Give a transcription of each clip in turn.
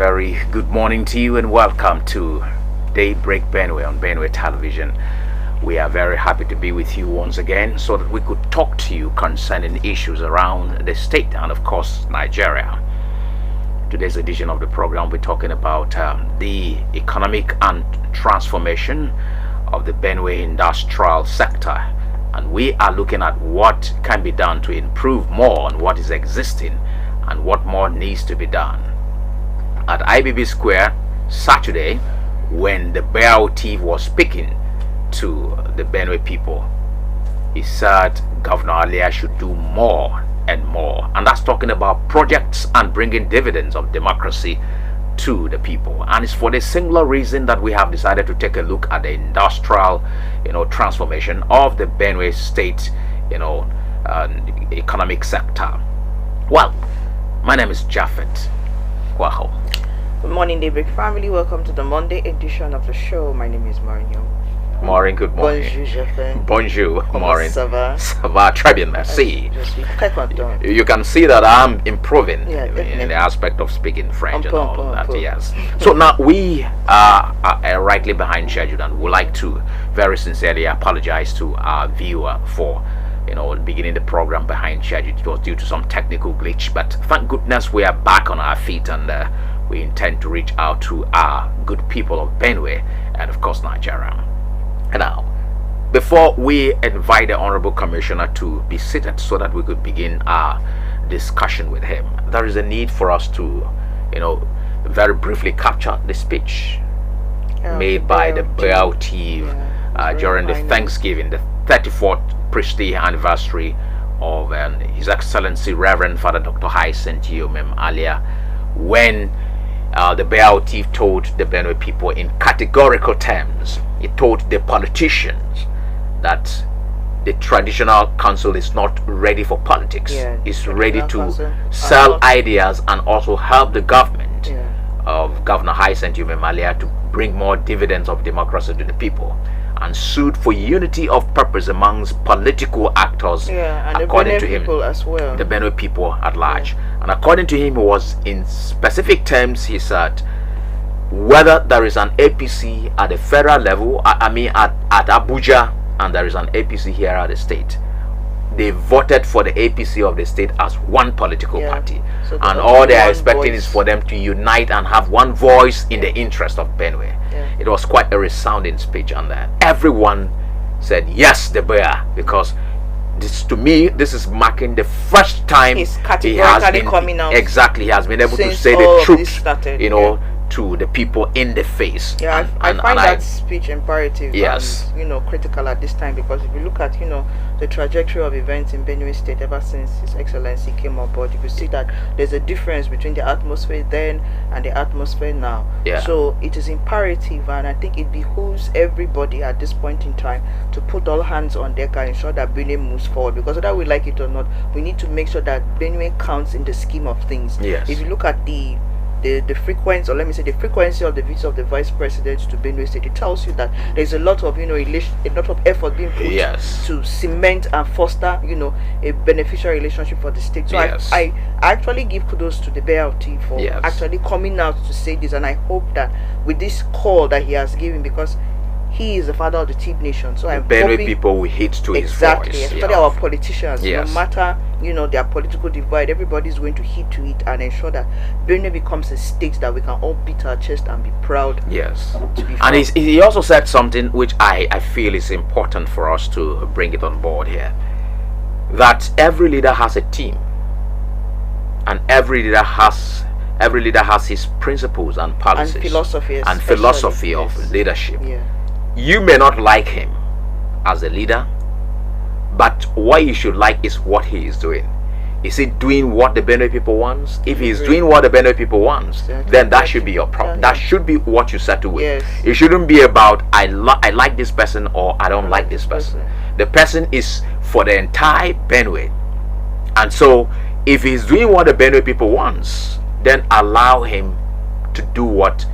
very good morning to you and welcome to Daybreak Benue on Benue Television. We are very happy to be with you once again so that we could talk to you concerning issues around the state and of course Nigeria. Today's edition of the program we're talking about the economic and transformation of the Benue industrial sector, and we are looking at what can be done to improve more on what is existing and what more needs to be done. At IBB Square Saturday, when the BOT was speaking to the Benue people, he said Governor Alia should do more and more, and that's talking about projects and bringing dividends of democracy to the people. And it's for the singular reason that we have decided to take a look at the industrial transformation of the Benue state economic sector. Well, my name is Japhet Kwaho. Good morning, Daybreak family. Welcome to the Monday edition of the show. My name is Marinho. Maureen, good morning. Bonjour, Japhet. Bonjour, Maureen. Ça va? Ça va, très bien, merci. Je suis très content. You can see that I'm improving Yeah, in the aspect of speaking French and all that, peu. yes. So now we are rightly behind schedule, and would like to very sincerely apologize to our viewer for beginning the program behind schedule. It was due to some technical glitch, but thank goodness we are back on our feet, and we intend to reach out to our good people of Benue and of course Nigeria. Now, before we invite the Honorable Commissioner to be seated so that we could begin our discussion with him, there is a need for us to, very briefly capture the speech made by the BOT during the Thanksgiving, the 34th prestige anniversary of His Excellency Reverend Father Dr. Hyacinth Yomem Alia, when the BOT told the Benue people in categorical terms, it told the politicians that the traditional council is not ready for politics. It's ready to sell ideas and also help the government of Governor Hyacinth Yomem Alia to bring more dividends of democracy to the people, and sued for unity of purpose amongst political actors, and according the Benue to him, people as well. the Benue people at large. And according to him, it was in specific terms, he said, whether there is an APC at the federal level, at Abuja, and there is an APC here at the state, they voted for the APC of the state as one political party, So and all they are expecting is for them to unite and have one voice in the interest of Benue. It was quite a resounding speech, and everyone said yes, the bear, because this, to me, this is marking the first time He's he has been coming out. Exactly, he has been able to Since say all the of truth, this started, to the people in the face. I find that speech imperative Yes. and critical at this time, because if you look at the trajectory of events in Benue State ever since His Excellency came on board, you can see that there's a difference between the atmosphere then and the atmosphere now. So it is imperative, and I think it behooves everybody at this point in time to put all hands on deck and ensure that Benue moves forward, because whether we like it or not, we need to make sure that Benue counts in the scheme of things. If you look at the frequency, or let me say the frequency of the visits of the vice president to Benue State, it tells you that there's a lot of a lot of effort being put to cement and foster a beneficial relationship for the state. So I actually give kudos to the BOT for actually coming out to say this, and I hope that with this call that he has given, because he is the father of the Tib Nation, so I'm Benue hoping people will hit to his voice. Especially our politicians, no matter their political divide, everybody's going to hit to it and ensure that Benue becomes a state that we can all beat our chest and be proud. To be and he also said something which I feel is important for us to bring it on board here, that every leader has a team, and every leader has his principles and policies and philosophy of leadership. You may not like him as a leader, but what you should like is what he is doing. Is he doing what the Benue people wants? If he is doing what the Benue people wants, then that should be your problem. That should be what you settle with. It shouldn't be about I like this person or I don't like this person. The person is for the entire Benue, and so if he's doing what the Benue people wants, then allow him to do what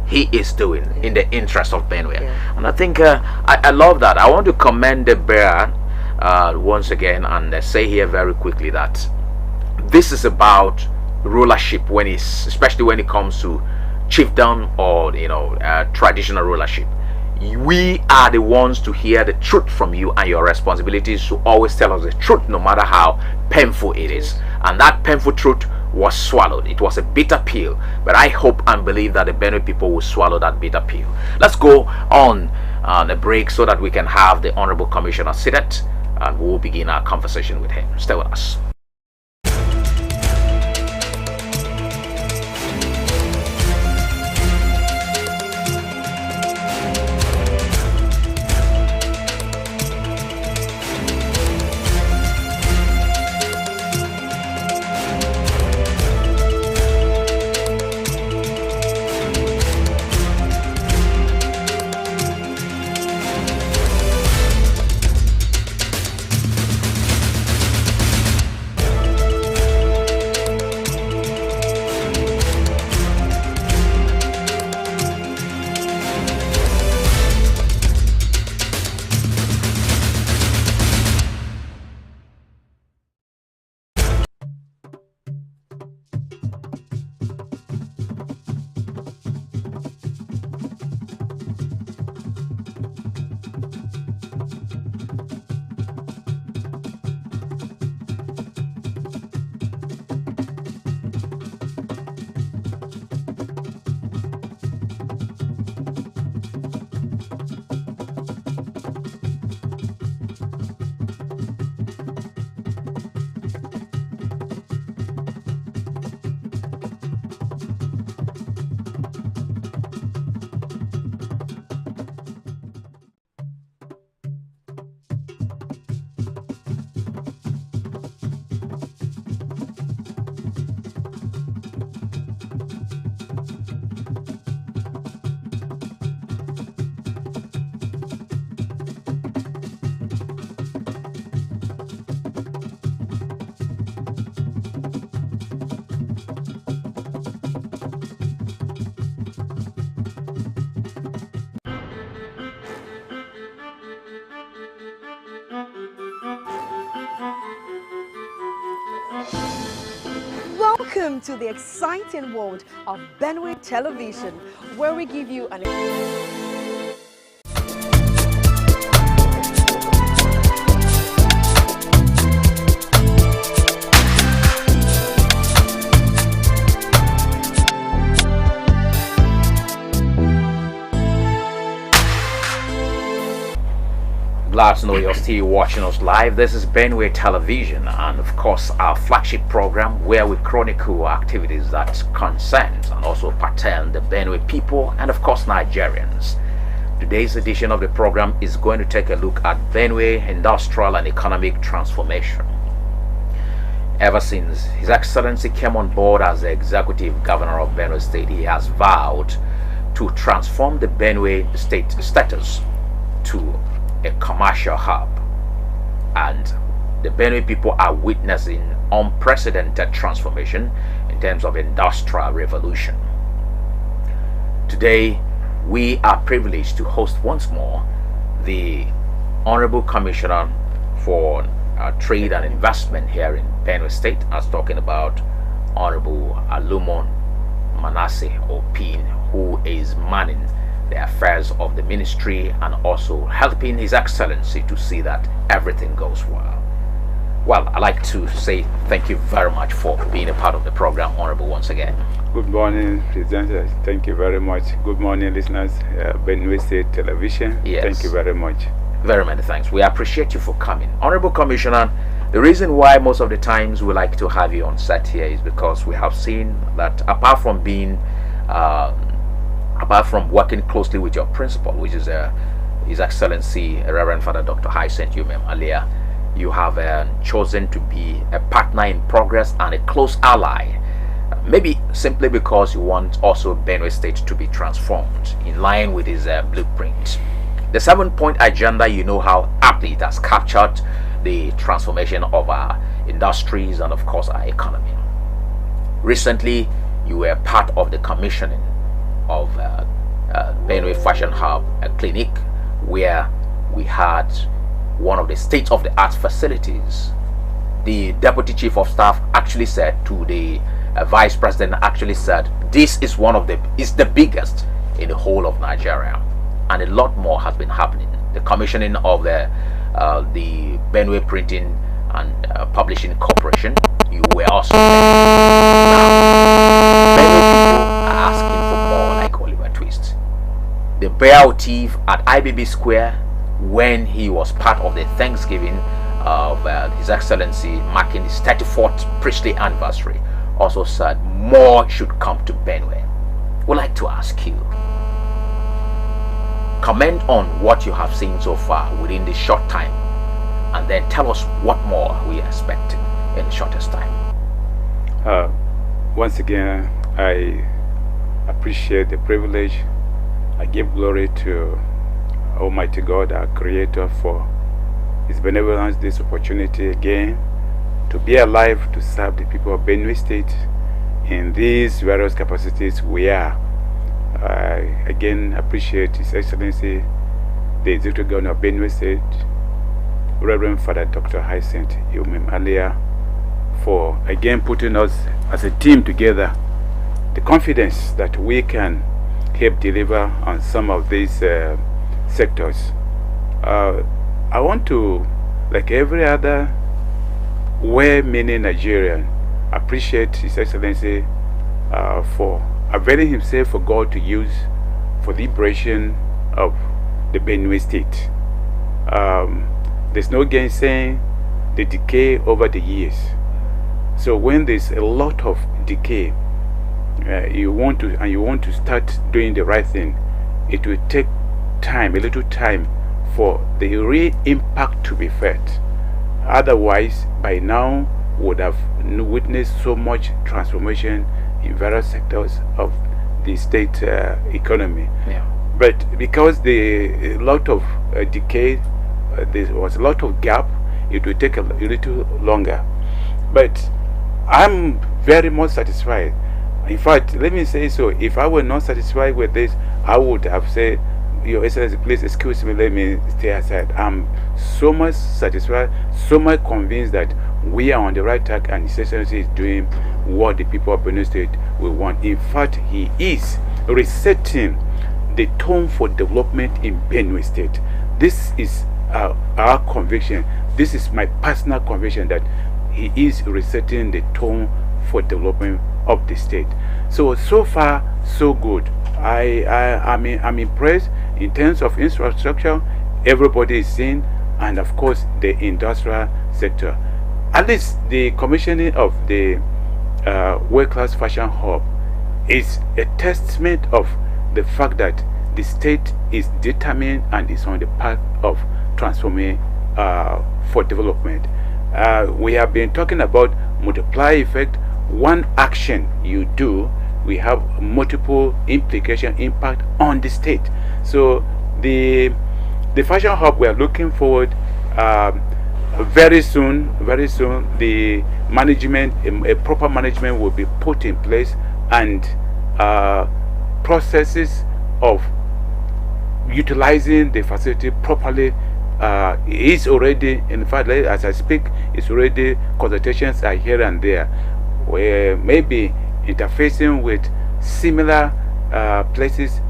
he is doing in the interest of Benue. And I think I love that. I want to commend the bear once again and say here very quickly that this is about rulership, especially when it comes to chiefdom or traditional rulership. We are the ones to hear the truth from you, and your responsibility is to always tell us the truth, no matter how painful it is. And that painful truth was swallowed. It was a bitter pill, but I hope and believe that the Benue people will swallow that bitter pill. Let's go on a break so that we can have the Honorable Commissioner seated, and we'll begin our conversation with him. Stay with us. Welcome to the exciting world of Benue Television, where we give you an Glad to know you're still watching us live. This is Benue Television, and of course our flagship program where we chronicle activities that concern and also pertain the Benue people and of course Nigerians. Today's edition of the program is going to take a look at Benue industrial and economic transformation. Ever since His Excellency came on board as the executive governor of Benue State, he has vowed to transform the Benue State status to a commercial hub, and the Benue people are witnessing unprecedented transformation in terms of industrial revolution. Today we are privileged to host once more the Honorable Commissioner for Trade and Investment here in Benue State. I was talking about Honorable Alumon Manasseh Opin, who is manning the affairs of the ministry and also helping His Excellency to see that everything goes well. Well, I'd like to say thank you very much for being a part of the program, Honorable, once again. Good morning, presenters. Thank you very much. Good morning, listeners. Benue State Television. Yes. Thank you very much. Very many thanks. We appreciate you for coming. Honorable Commissioner, the reason why most of the times we like to have you on set here is because we have seen that apart from working closely with your principal, which is His Excellency Reverend Father Dr. Hyacinth Umem Alia, you have chosen to be a partner in progress and a close ally, maybe simply because you want also Benue State to be transformed in line with his blueprint. The 7-point agenda, you know how aptly it has captured the transformation of our industries and of course our economy. Recently, you were part of the commissioning of Benue Fashion Hub, a clinic where we had one of the state-of-the-art facilities. The Deputy Chief of Staff actually said to the Vice President, actually said, this is the biggest in the whole of Nigeria, and a lot more has been happening. The commissioning of the Benue Printing and Publishing Corporation, you were also there. Now, many people are asking for more, like Oliver Twist. The bell thief at IBB Square, when he was part of the Thanksgiving of His Excellency marking his 34th priestly anniversary, also said more should come to Benue. We'd like to ask you, comment on what you have seen so far within this short time, and then tell us what more we are expecting in the shortest time. Once again, I appreciate the privilege. I give glory to Almighty God, our Creator, for His benevolence, this opportunity again to be alive, to serve the people of Benue State in these various capacities we are. I again appreciate His Excellency, the Executive Governor of Benue State, Reverend Father Dr. Hyacinth Yumim Alia, for again putting us as a team together, the confidence that we can help deliver on some of these sectors. I want to, like every other well-meaning Nigerian, appreciate His Excellency for availing himself for God to use for liberation of the Benue State. There's no gainsaying the decay over the years. So when there's a lot of decay, you want to start doing the right thing, it will take time, a little time, for the real impact to be felt. Otherwise, by now, would have witnessed so much transformation in various sectors of the state economy. Yeah. But because a lot of decay, there was a lot of gap, it will take a little longer. But I'm very much satisfied. In fact, let me say so, if I were not satisfied with this, I would have said, Your Excellency, please excuse me, let me stay aside. I'm so much satisfied, so much convinced that we are on the right track, and His Excellency is doing what the people of Benue State will want. In fact, he is resetting the tone for development in Benue State. This is our conviction. This is my personal conviction that he is resetting the tone for development of the state. So far, so good. I'm impressed in terms of infrastructure. Everybody is seeing, and of course the industrial sector. At least the commissioning of the world-class fashion hub is a testament of the fact that the state is determined and is on the path of transforming for development. We have been talking about multiplier effect. One action you do, we have multiple implication impact on the state. So the fashion hub, we are looking forward very soon the management, a proper management will be put in place, and processes of utilizing the facility properly is already, in fact, as I speak, it's already, consultations are here and there, where maybe interfacing with similar places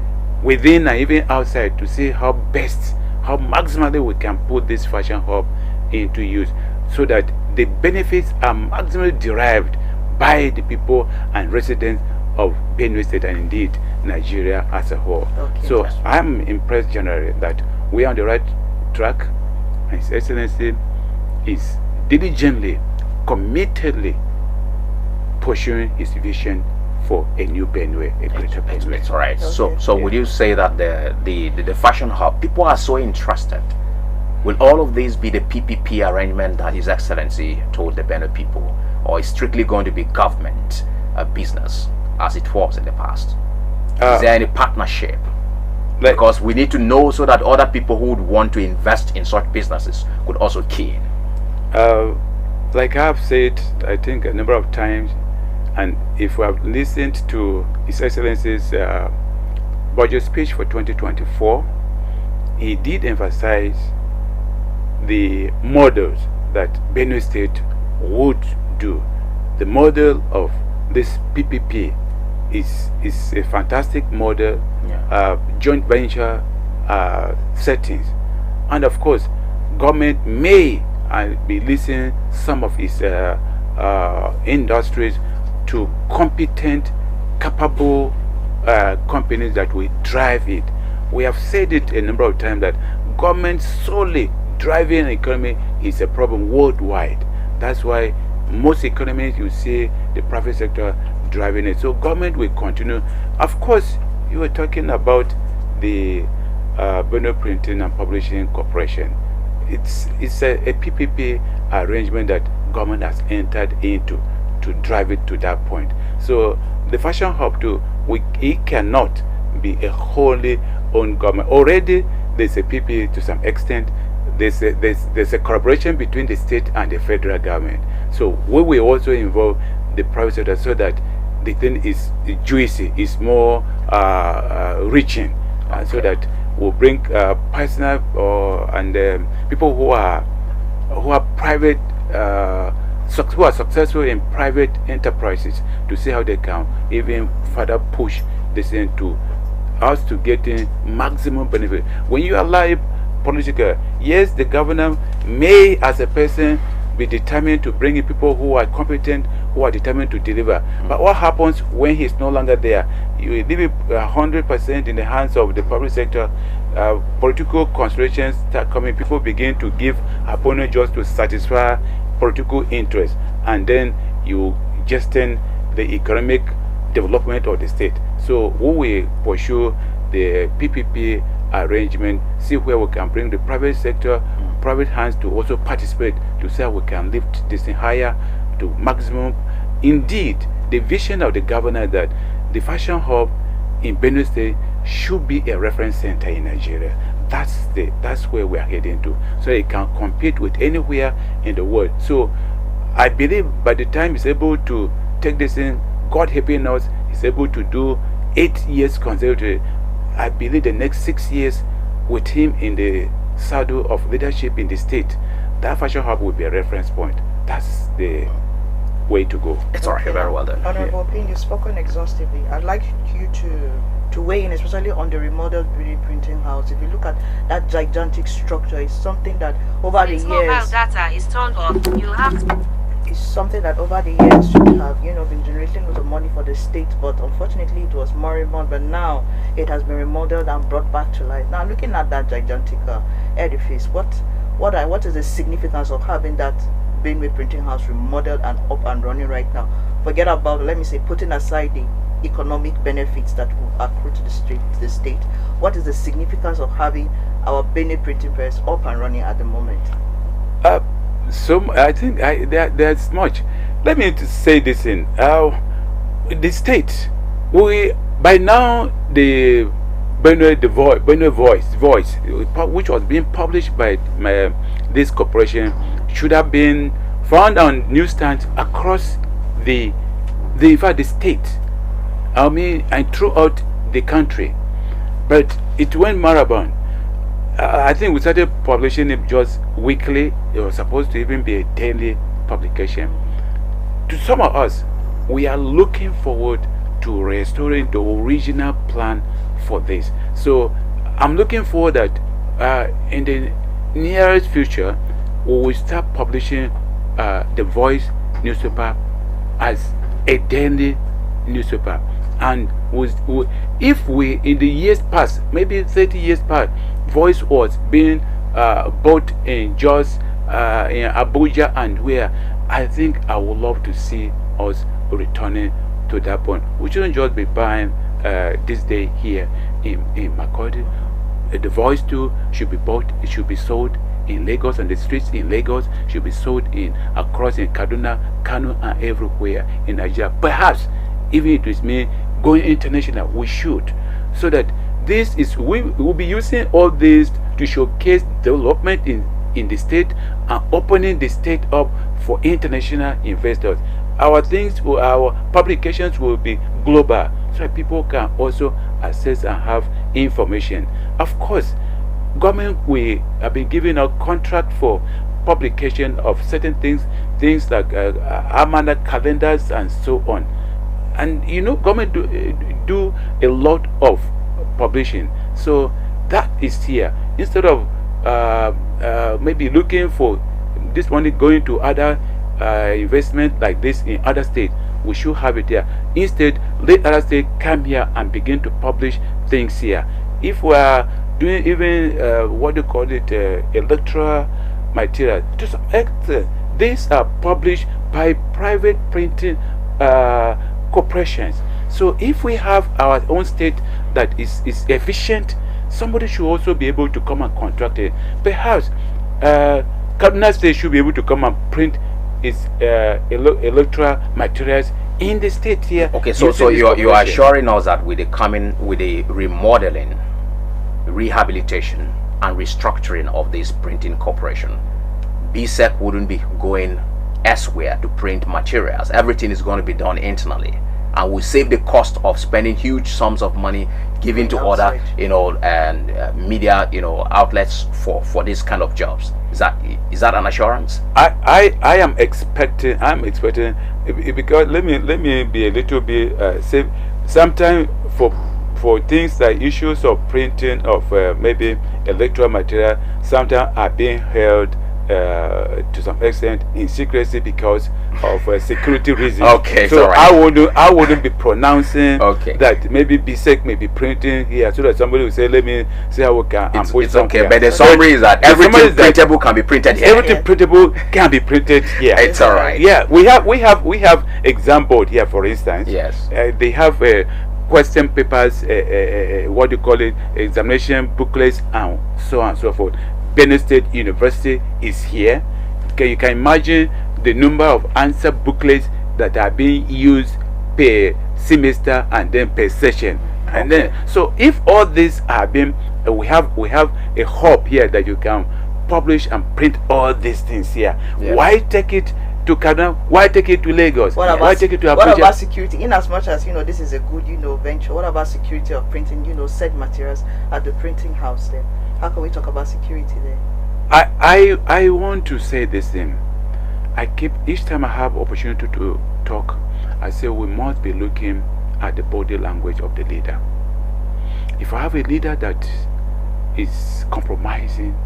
within and even outside to see how maximally we can put this fashion hub into use, so that the benefits are maximally derived by the people and residents of Benue State and indeed Nigeria as a whole. Okay, so I'm impressed generally that we are on the right track, and His Excellency is diligently, committedly pursuing his vision for a new Benue, a greater Benue. It's all right. Okay. So would you say that the fashion hub, people are so interested? Will all of these be the PPP arrangement that His Excellency told the Benue people, or is strictly going to be government business as it was in the past? Is there any partnership? Because we need to know, so that other people who would want to invest in such businesses could also key in. Like I've said, I think a number of times, and if we have listened to His Excellency's budget speech for 2024, he did emphasize the models that Benue State would do. The model of this PPP is a fantastic model, Yeah. joint venture settings, and of course, government may be leasing some of its industries to competent, capable companies that will drive it. We have said it a number of times that government solely driving an economy is a problem worldwide. That's why most economies you see the private sector driving it. So government will continue. Of course, you were talking about the Benue Printing and Publishing Corporation. It's a PPP arrangement that government has entered into to drive it to that point. So the fashion hub too, it cannot be a wholly owned government. Already there's a PPP to some extent. There's a collaboration between the state and the federal government. So we will also involve the private sector so that the thing is juicy, is more reaching, so that will bring personal and people who are private, who are successful in private enterprises, to see how they can even further push this into us to getting maximum benefit. When you allow political, yes, the governor may, as a person, be determined to bring in people who are competent, who are determined to deliver. But what happens when he's no longer there? You leave it 100% in the hands of the public sector. Political considerations start coming. People begin to give opponents just to satisfy political interests, and then you jettison the economic development of the state. So we will pursue the PPP arrangement, see where we can bring the private sector, private hands to also participate, to see how we can lift this thing higher to maximum. Indeed, the vision of the governor that the fashion hub in Benue State should be a reference center in Nigeria. That's where we are heading to, so it can compete with anywhere in the world. So I believe by the time he's able to take this in, God helping us, he's able to do 8 years consecutively. I believe the next 6 years with him in the saddle of leadership in the state, that fashion hub will be a reference point. That's the way to go. It's alright, very well done. Honorable Opinion, you've spoken exhaustively. I'd like you to weigh in, especially on the remodeled 3D printing house. If you look at that gigantic structure, it's something that over the years, mobile data is turned off. You'll have to. It's something that over the years should have, been generating lots of money for the state, but unfortunately it was moribund. But now it has been remodeled and brought back to life. Now, looking at that gigantic edifice, what is the significance of having that Benue printing house remodeled and up and running right now? Forget about, let me say, putting aside the economic benefits that will accrue to the state. What is the significance of having our Benue printing press up and running at the moment? So I think there's much. Let me say this in the state. By now the Benue voice, which was being published by this corporation, should have been found on newsstands across the state. I mean, and throughout the country, but it went moribund. I think we started publishing it just weekly. It was supposed to even be a daily publication. To some of us, we are looking forward to restoring the original plan for this. So I'm looking forward that in the nearest future, we will start publishing the Voice newspaper as a daily newspaper. And if we, in the years past, maybe 30 years past, Voice was being bought in Jos, in Abuja, and where, I think I would love to see us returning to that point. We shouldn't just be buying this day here in Makurdi. The Voice too should be bought. It should be sold in Lagos, and the streets in Lagos should be sold across in Kaduna, Kano, and everywhere in Nigeria. Perhaps even if it means going international, we should, so that we will be using all this to showcase development in the state and opening the state up for international investors. Our publications will be global, so that people can also access and have information. Of course, government have been giving out contract for publication of certain things like almanac calendars and so on. and government do a lot of publishing. So that is here. Instead of maybe looking for this money going to other investment like this in other states, we should have it here. Instead, let other states come here and begin to publish things here. If we are doing even what do you call it, electoral material, to some extent, these are published by private printing corporations. So if we have our own state that is efficient, somebody should also be able to come and contract it. Perhaps Cardinal State should be able to come and print its electoral materials in the state here. Okay, so you are assuring us that with the remodeling, rehabilitation, and restructuring of this printing corporation, BSEC wouldn't be going elsewhere to print materials. Everything is going to be done internally, and we save the cost of spending huge sums of money given to other media outlets for this kind of jobs. Is that an assurance? I am expecting because let me be a little bit safe. Sometimes for things like issues of printing of maybe electoral material, sometimes are being held to some extent in secrecy because of security reasons. Okay, so right. I wouldn't be pronouncing that maybe BSEC may be printing here, so that somebody will say, let me see how we can. It's okay, here. But the summary is that everything printable can be printed here. Everything printable can be printed here. It's all right. Yeah, we have exam board here, for instance. Yes. They have question papers, what do you call it, examination booklets, and so on and so forth. Benue State University is here. You can imagine the number of answer booklets that are being used per semester and then per session. And then, so if all these are being, we have a hub here that you can publish and print all these things here. Yeah. Why take it to Kaduna? Why take it to Lagos? Why take it to Abuja? What about security? In as much as this is a good venture, what about security of printing said materials at the printing house there? How can we talk about security there? I want to say this thing. Each time I have opportunity to talk, I say we must be looking at the body language of the leader. If I have a leader that is compromising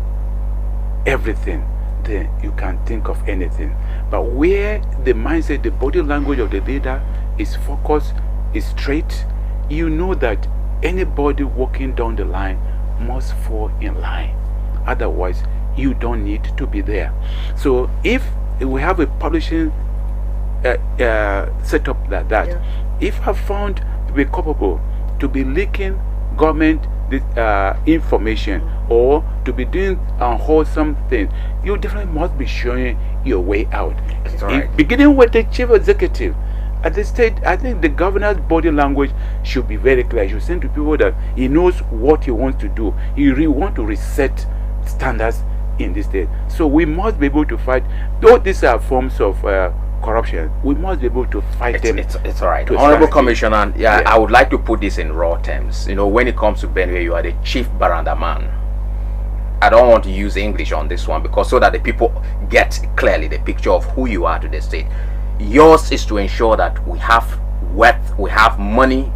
everything, then you can think of anything. But where the mindset, the body language of the leader is focused, is straight, you know that anybody walking down the line must fall in line. Otherwise, you don't need to be there. So if we have a publishing setup like that, if I found to be capable to be leaking government information or to be doing unwholesome things, you definitely must be showing your way out. Right. Beginning with the chief executive. At the state, I think the governor's body language should be very clear. He should send to people that he knows what he wants to do. He really wants to reset standards in this state. So we must be able to fight. Though these are forms of corruption, we must be able to fight them. It's all right. Honorable Commissioner, I would like to put this in raw terms. When it comes to Benue, you are the chief baranda man. I don't want to use English on this one because so that the people get clearly the picture of who you are to the state. Yours is to ensure that we have wealth, we have money,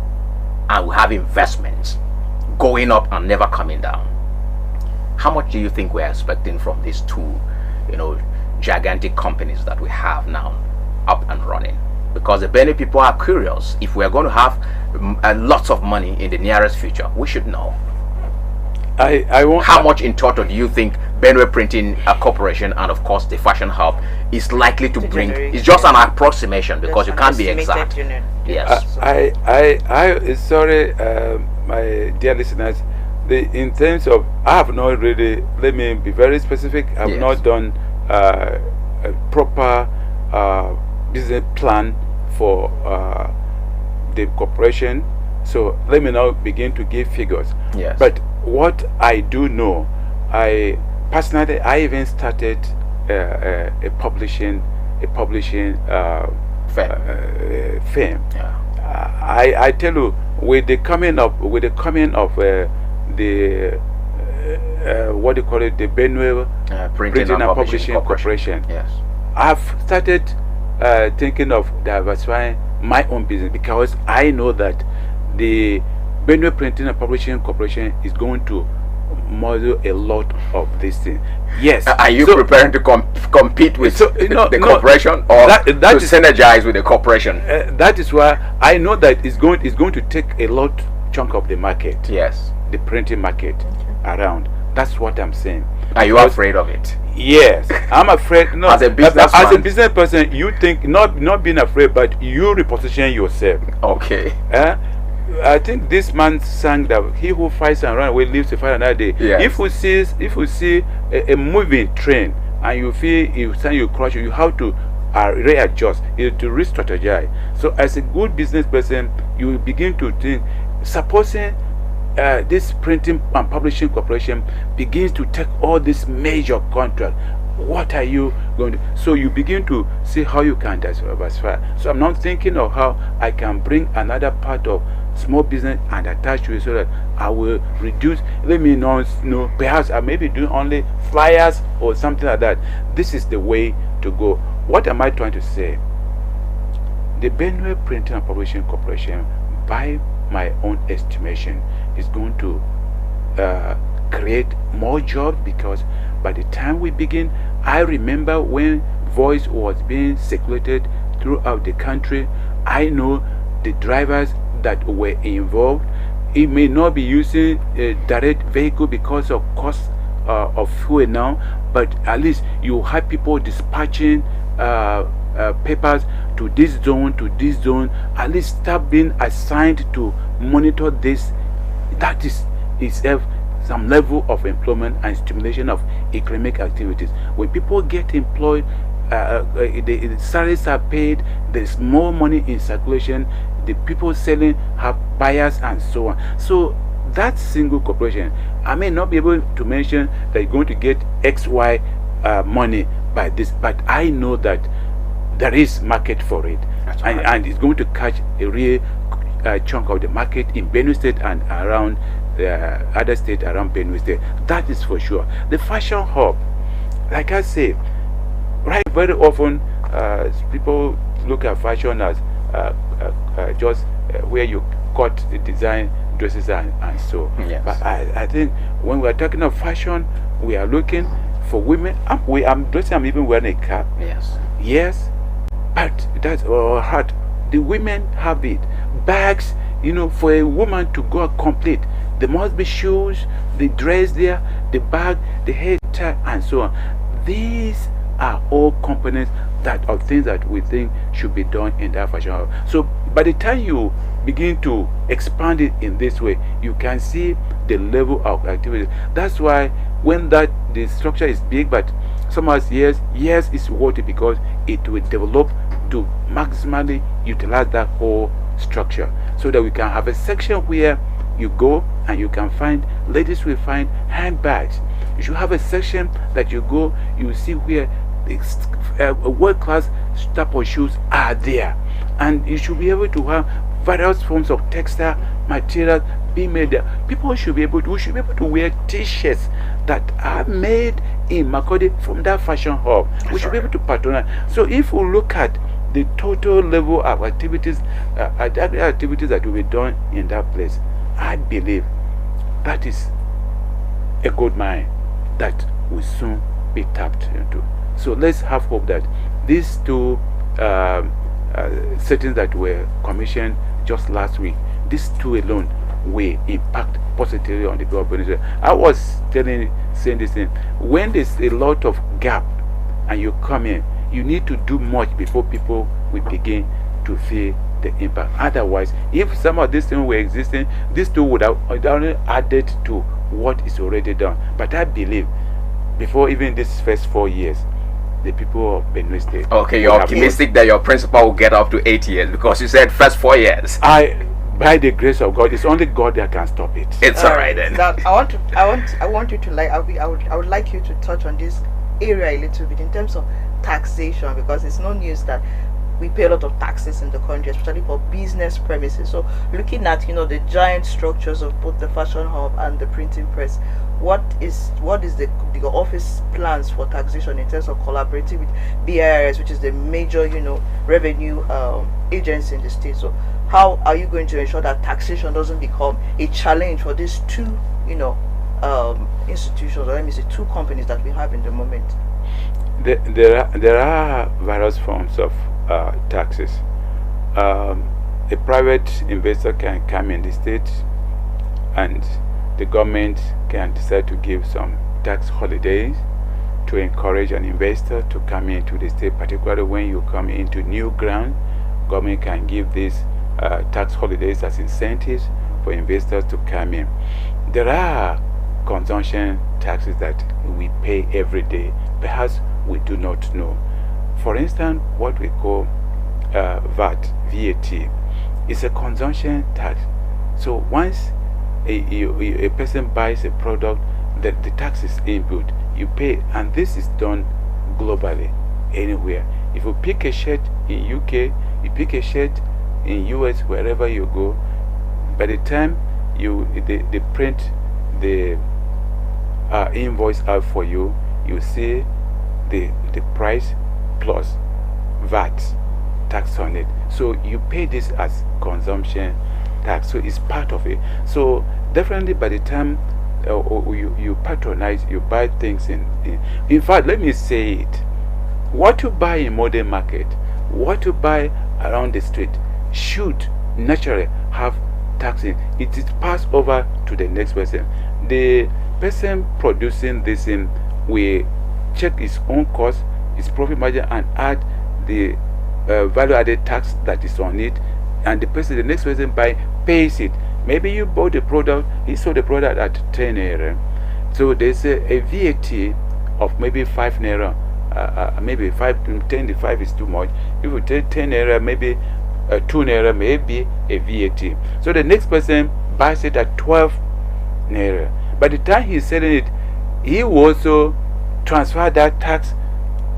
and we have investments going up and never coming down. How much do you think we're expecting from these two, gigantic companies that we have now up and running? Because the Benue people are curious. If we are going to have lots of money in the nearest future, we should know. How much in total do you think Benue Printing Corporation and of course the Fashion Hub is likely to bring? It's just an approximation because you can't be exact. Yes. Sorry, my dear listeners. In terms of, I have not really. Let me be very specific. I have not done a proper business plan for the corporation. So let me now begin to give figures. Yes. But what I do know, I even started a publishing firm. Yeah. I tell you, with the coming of the what do you call it, the Benue Printing and Publishing Corporation. Yes. I've started thinking of diversifying my own business, because I know that the Benue Printing and Publishing Corporation is going to model a lot of this thing. Yes. Are you preparing to compete with the corporation, or that to synergize with the corporation? That is why I know that it's going to take a lot chunk of the market. Yes. The printing market around. That's what I'm saying. Are you afraid of it? Yes, I'm afraid. No, as a business person, you think not being afraid, but you reposition yourself. Okay. I think this man sang that he who fights and runs away lives to fight another day. Yes. If you see a moving train and you feel you crash, you have to readjust, to re-strategize. So as a good business person, you will begin to think, supposing this printing and publishing corporation begins to take all this major contract, what are you going to? So you begin to see how you can diversify. So I'm not thinking of how I can bring another part of small business and attach to it, so that I will reduce. Let me know, perhaps I may be doing only flyers or something like that. This is the way to go. What am I trying to say? The Benue Printing and Publishing Corporation, by my own estimation, is going to create more jobs, because by the time we begin, I remember when voice was being circulated throughout the country. I know the drivers that were involved. It may not be using a direct vehicle because of cost of fuel now, but at least you have people dispatching papers to this zone, at least start being assigned to monitor this. That is itself some level of employment and stimulation of economic activities. When people get employed, the salaries are paid, there's more money in circulation, the people selling have buyers, and so on. So that single corporation, I may not be able to mention that you're going to get XY money by this, but I know that there is market for it, and it's going to catch a real chunk of the market in Benue State and around other states around Benue State. That is for sure. The fashion hub, like I say, right, very often people look at fashion as just where you cut the design dresses and so. Yes. But I think when we are talking of fashion, we are looking for women. I'm dressing, I'm even wearing a cap. Yes. Yes, but that's hard. The women have it. Bags, for a woman to go complete, there must be shoes, the dress there, the bag, the hair tie, and so on. These are all components of things that we think should be done in that fashion house. So by the time you begin to expand it in this way, you can see the level of activity. That's why when the structure is big, but somehow yes it's worth it, because it will develop to maximally utilize that whole structure, so that we can have a section where you go and you can find, ladies will find handbags. You should have a section that you go, you see where world-class type of shoes are there, and you should be able to have various forms of textile materials being made there. We should be able to wear t-shirts that are made in Makurdi from that fashion hub. We should be able to patronize. So if we look at the total level of activities that will be done in that place, I believe that is a gold mine that will soon be tapped into. So let's have hope that these two settings that were commissioned just last week, these two alone will impact positively on the people of Venezuela. I was saying this thing, when there's a lot of gap and you come in, you need to do much before people will begin to feel the impact. Otherwise, if some of these things were existing, these two would have only added to what is already done. But I believe before even this first 4 years, the people of Benue State. Okay, you're optimistic that your principal will get up to 8 years, because you said first 4 years. By the grace of God, it's only God that can stop it. It's alright then. Now, I want you to I would like you to touch on this area a little bit in terms of taxation, because it's no news that we pay a lot of taxes in the country, especially for business premises. So looking at the giant structures of both the fashion hub and the printing press, what is the office plans for taxation in terms of collaborating with BIRS, which is the major, revenue agency in the state? So how are you going to ensure that taxation doesn't become a challenge for these two, institutions, or let me say two companies that we have in the moment? There are various forms of taxes. A private investor can come in the state, and the government can decide to give some tax holidays to encourage an investor to come into the state, particularly when you come into new ground. Government can give these tax holidays as incentives for investors to come in. There are consumption taxes that we pay every day. Perhaps we do not know. For instance, what we call VAT is a consumption tax. So once a person buys a product, that the tax is input, you pay, and this is done globally, anywhere. If you pick a shirt in UK, you pick a shirt in US, wherever you go, by the time they print the invoice out for you, you see the price plus VAT tax on it. So you pay this as consumption tax. So it's part of it. So definitely by the time you patronize, you buy things in fact, let me say it, what you buy in modern market, what you buy around the street should naturally have tax in it. Is passed over to the next person. The person producing this in will check his own cost, his profit margin, and add the value added tax that is on it, and the next person pays it. Maybe you bought the product, he sold the product at 10 naira, so there's a VAT of maybe 5 naira, maybe 10 is too much. If you take 10 naira, maybe 2 naira, maybe a VAT. So the next person buys it at 12 naira. By the time he's selling it, he will also transfer that tax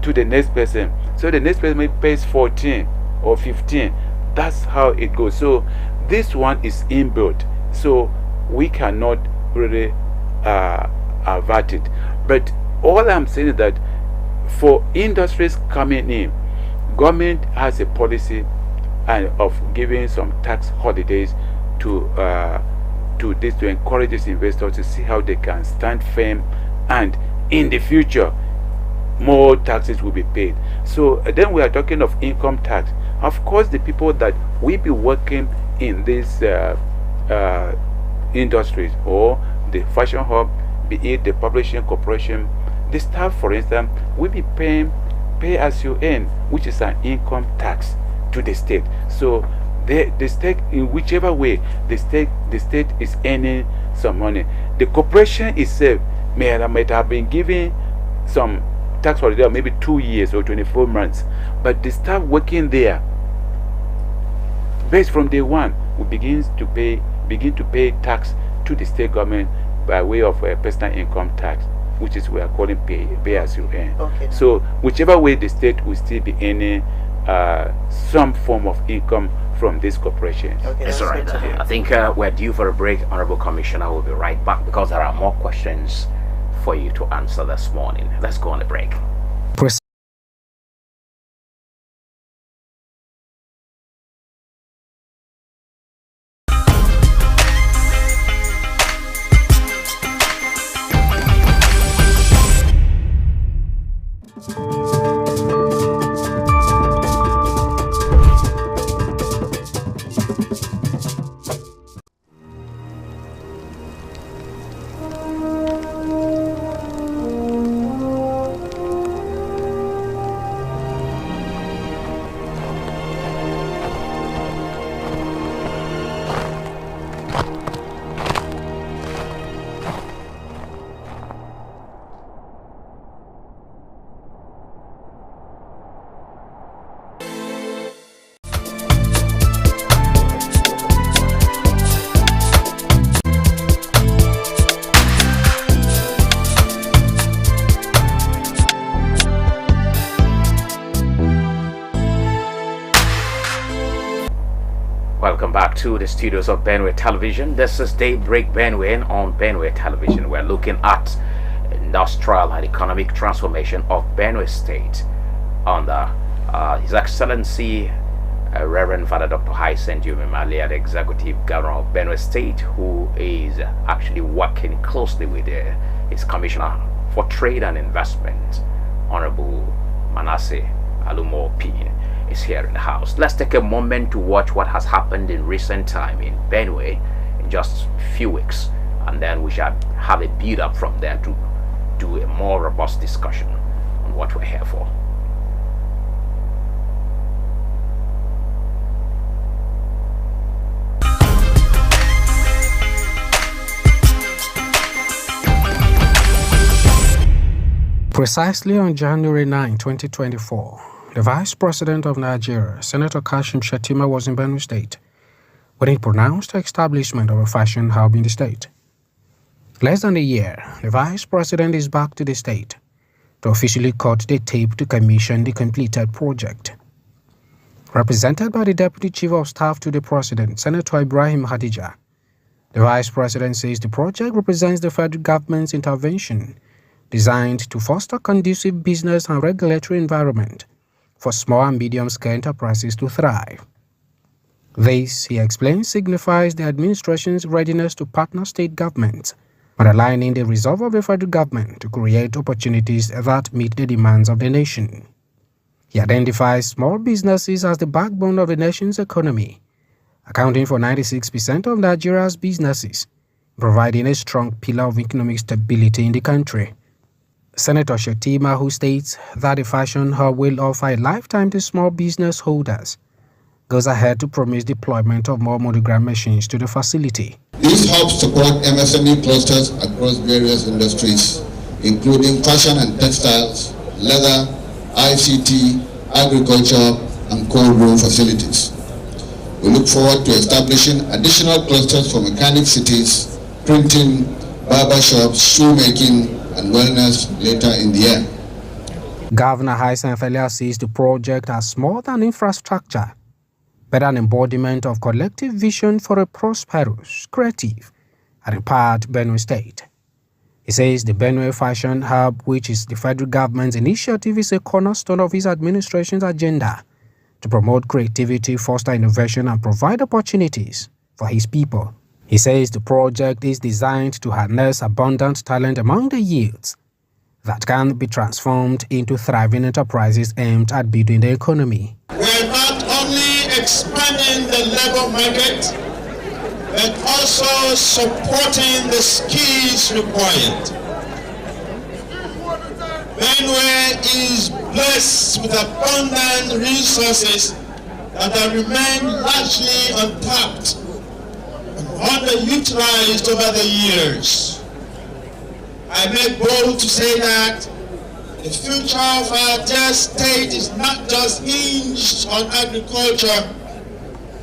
to the next person. So the next person maybe pays 14 or 15. That's how it goes. So this one is inbuilt, so we cannot really avert it. But all I'm saying is that for industries coming in, government has a policy of giving some tax holidays to encourage these investors to see how they can stand firm, and in the future more taxes will be paid. So then we are talking of income tax. Of course, the people that will be working in these industries, or the fashion hub, be it the publishing corporation, the staff, for instance, will be pay as you earn, which is an income tax to the state. So the state, in whichever way the state is earning some money. The corporation itself might have been giving some tax holiday, maybe 2 years or 24 months, but the staff working there, based from day one, will begin to pay tax to the state government by way of personal income tax, which is we are calling pay as you earn. Okay. So whichever way, the state will still be earning some form of income from this corporation. Okay, That's all right. I think we're due for a break. Honorable Commissioner will be right back because there are more questions for you to answer this morning. Let's go on a break. to the studios of Benue Television. This is Daybreak Benue on Benue Television. We're looking at industrial and economic transformation of Benue State under His Excellency Reverend Father Dr. Hyacinth Umimale, the Executive Governor of Benue State, who is actually working closely with his Commissioner for Trade and Investment, Honorable Manasseh Alumo Pin, is here in the house. Let's take a moment to watch what has happened in recent time in Benue in just a few weeks, and then we shall have a build up from there to do a more robust discussion on what we're here for. Precisely on January 9, 2024, the Vice President of Nigeria, Senator Kashim Shettima, was in Benue State when he pronounced the establishment of a fashion hub in the state. Less than a year, the Vice President is back to the state to officially cut the tape to commission the completed project. Represented by the Deputy Chief of Staff to the President, Senator Ibrahim Hadija, the Vice President says the project represents the federal government's intervention designed to foster conducive business and regulatory environment for small and medium-scale enterprises to thrive. This, he explains, signifies the administration's readiness to partner state governments by aligning the resolve of the federal government to create opportunities that meet the demands of the nation. He identifies small businesses as the backbone of the nation's economy, accounting for 96% of Nigeria's businesses, providing a strong pillar of economic stability in the country. Senator Shettima, who states that the fashion hub will offer a lifetime to small business holders, goes ahead to promise deployment of more monogram machines to the facility. This helps support MSME clusters across various industries, including fashion and textiles, leather, ICT, agriculture, and cold room facilities. We look forward to establishing additional clusters for mechanic cities, printing, barber shops, shoemaking, and wellness later in the year. Governor Hyacinth sees the project as more than infrastructure, but an embodiment of collective vision for a prosperous, creative, and empowered Benue State. He says the Benue Fashion Hub, which is the federal government's initiative, is a cornerstone of his administration's agenda to promote creativity, foster innovation, and provide opportunities for his people. He says the project is designed to harness abundant talent among the youths that can be transformed into thriving enterprises aimed at building the economy. We're not only expanding the labor market, but also supporting the skills required. Benue is blessed with abundant resources that have remained largely untapped, underutilized over the years. I make bold to say that the future of our dear state is not just hinged on agriculture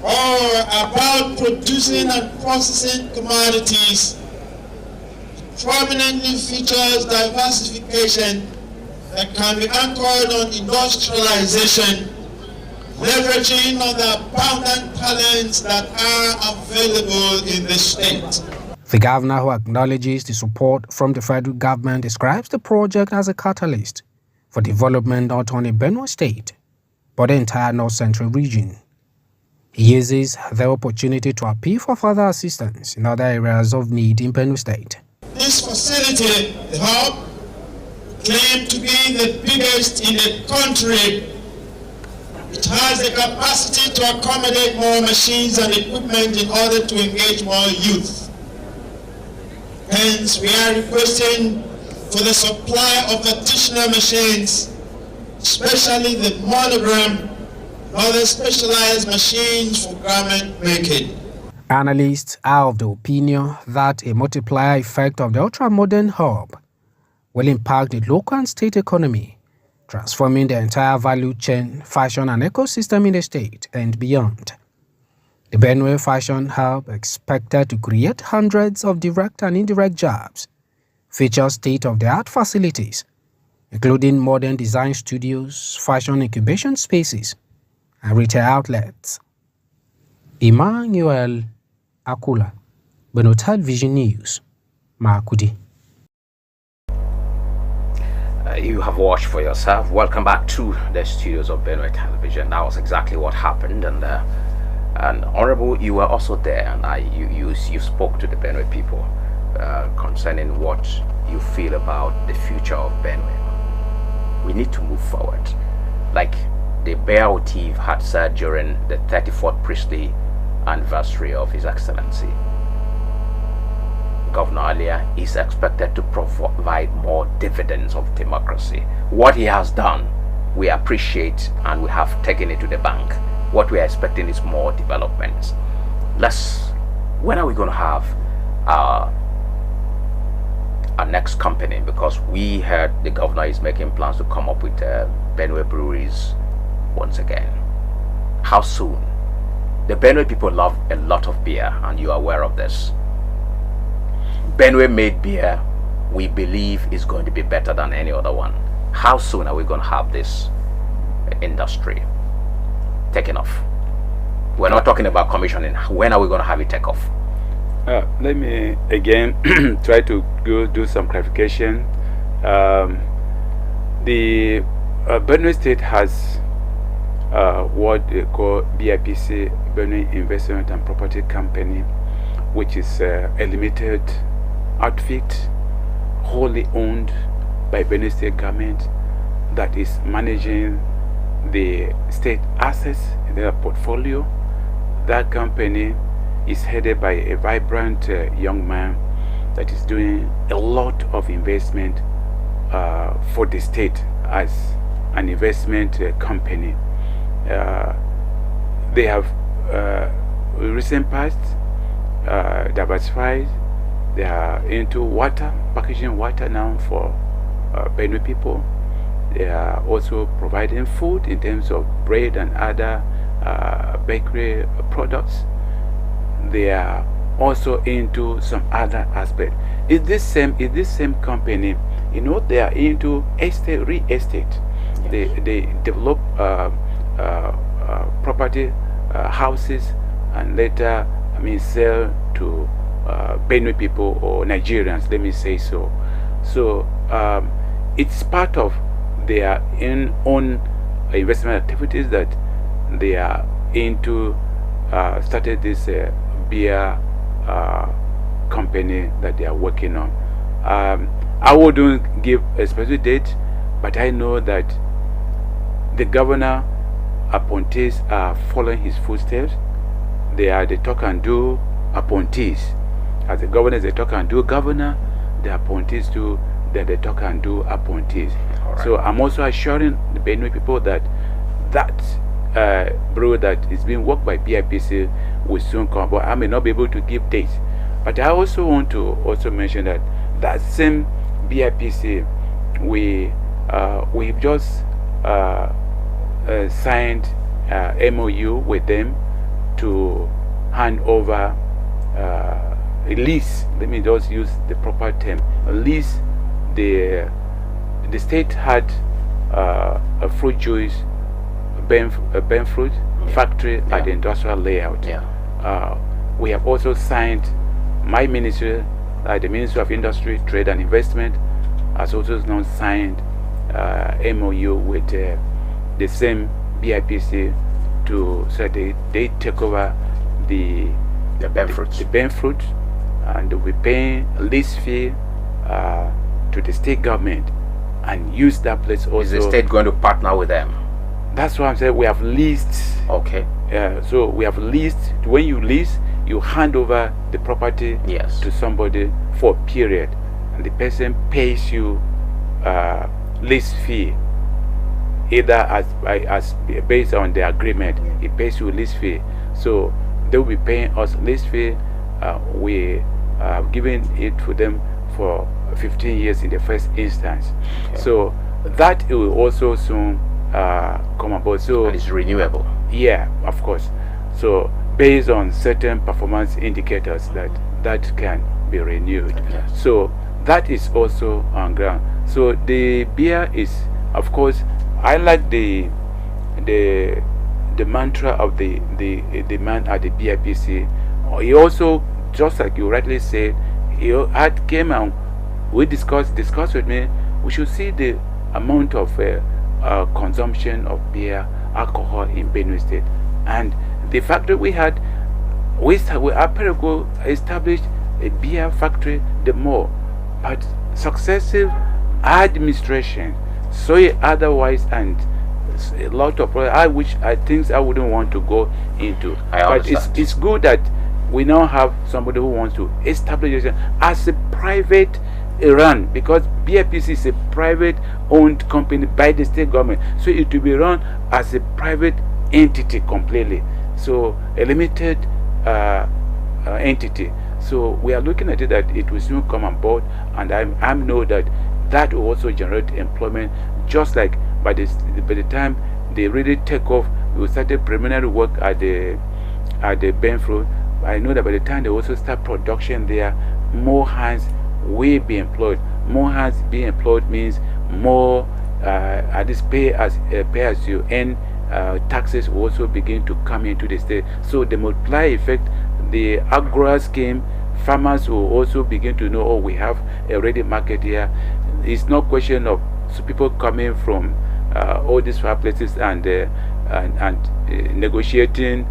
or about producing and processing commodities. It prominently features diversification that can be anchored on industrialization, leveraging on the abundant talents that are available in the state. The governor, who acknowledges the support from the federal government, describes the project as a catalyst for development not only in Benue State, but the entire North Central region. He uses the opportunity to appeal for further assistance in other areas of need in Benue State. This facility, the hub, claimed to be the biggest in the country. It has the capacity to accommodate more machines and equipment in order to engage more youth. Hence, we are requesting for the supply of additional machines, especially the monogram and other specialized machines for garment making. Analysts are of the opinion that a multiplier effect of the ultra-modern hub will impact the local and state economy, transforming the entire value chain, fashion and ecosystem in the state and beyond. The Benue Fashion Hub, expected to create hundreds of direct and indirect jobs, features state-of-the-art facilities, including modern design studios, fashion incubation spaces, and retail outlets. Emmanuel Akula, Benue Television News, Makudi. You have watched for yourself. Welcome back to the studios of Benue Television. That was exactly what happened, and Honorable, you were also there, and you spoke to the Benue people concerning what you feel about the future of Benue. We need to move forward, like the Bear Otif had said during the 34th priestly anniversary of His Excellency. Governor Alia is expected to provide more dividends of democracy. What he has done, we appreciate, and we have taken it to the bank. What we are expecting is more developments. When are we going to have our next company? Because we heard the governor is making plans to come up with Benue breweries once again. How soon? The Benue people love a lot of beer, and you are aware of this. Benue made beer, we believe, is going to be better than any other one. How soon are we going to have this industry taken off? We're not talking about commissioning. When are we going to have it take off? Let me again try to do some clarification. The Benue State has what they call BIPC, Benue Investment and Property Company, which is a limited outfit wholly owned by Benue State government that is managing the state assets in their portfolio. That company is headed by a vibrant young man that is doing a lot of investment for the state as an investment company. They have recent past diversified. They are into water, packaging water now for Benue people. They are also providing food in terms of bread and other bakery products. They are also into some other aspect. Is this same company? You know, they are into real estate. Yes. They develop property, houses, and later, sell to Benue people or Nigerians, let me say so. So it's part of their own investment activities that they are into. Started this beer company that they are working on. I wouldn't give a specific date, but I know that the governor appointees are following his footsteps. They are the talk and do appointees. As the governor is the talk and do governor, the appointees too, they're the talk and do appointees. Right. So I'm also assuring the Benue people that brew that is being worked by BIPC will soon come. But I may not be able to give dates. But I also want to mention that same BIPC, we've just signed MOU with them to hand over a lease. Let me just use the proper term. A lease. The state had a fruit juice, Ben fruit factory at the industrial layout. We have also signed, my ministry, the Ministry of Industry, Trade and Investment, has also now signed MOU with the same BIPC so they take over the Ben fruit, and they'll be paying a lease fee to the state government and use that place also. Is the state going to partner with them? That's what I'm saying. We have leased. Okay. So we have leased. When you lease, you hand over the property to somebody for a period, and the person pays you lease fee, either as based on the agreement. He pays you lease fee. So they will be paying us lease fee. We have given it to them for 15 years in the first instance. Okay. So that it will also soon come about. So and it's renewable. Yeah, of course. So based on certain performance indicators that can be renewed. Okay. So that is also on ground. So the beer is, of course, I like the the mantra of the man at the BIPC. He also, just like you rightly said, he had came and we discussed with me. We should see the amount of consumption of beer, alcohol in Benue State, and the factory we had. We Aperigo established a beer factory the more, but successive administration saw it otherwise, and a lot of things I wouldn't want to go into. But it's good that we now have somebody who wants to establish it as a private run, because BFPC is a private owned company by the state government, so it will be run as a private entity completely, so a limited entity. So we are looking at it that it will soon come on board, and I know that will also generate employment, just like by the time they really take off. We started preliminary work at the Benue. I know that by the time they also start production there, more hands will be employed. More hands being employed means more at this pay as you earn. Taxes will also begin to come into the state. So the multiply effect, the agro scheme, farmers will also begin to know, oh, we have a ready market here. It's no question of people coming from all these far places and negotiating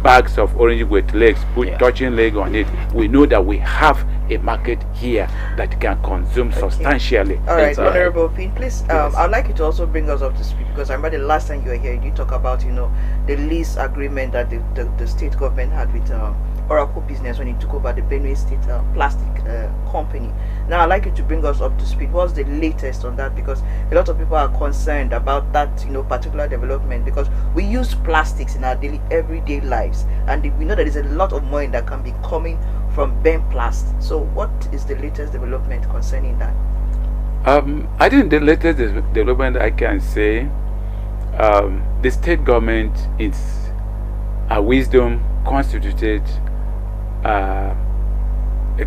bags of orange with legs, touching leg on it. We know that we have a market here that can consume substantially. All right, Honorable Pin, please, yes. I'd like you to also bring us up to speed, because I remember the last time you were here, you talk about, the lease agreement that the state government had with Oracle Business when he took over the Benue State plastic company. Now I'd like you to bring us up to speed. What's the latest on that? Because a lot of people are concerned about that particular development, because we use plastics in our everyday lives, and we know that there's a lot of money that can be coming from Benplast. So what is the latest development concerning that? I think the latest development I can say, the state government, is a wisdom, constituted a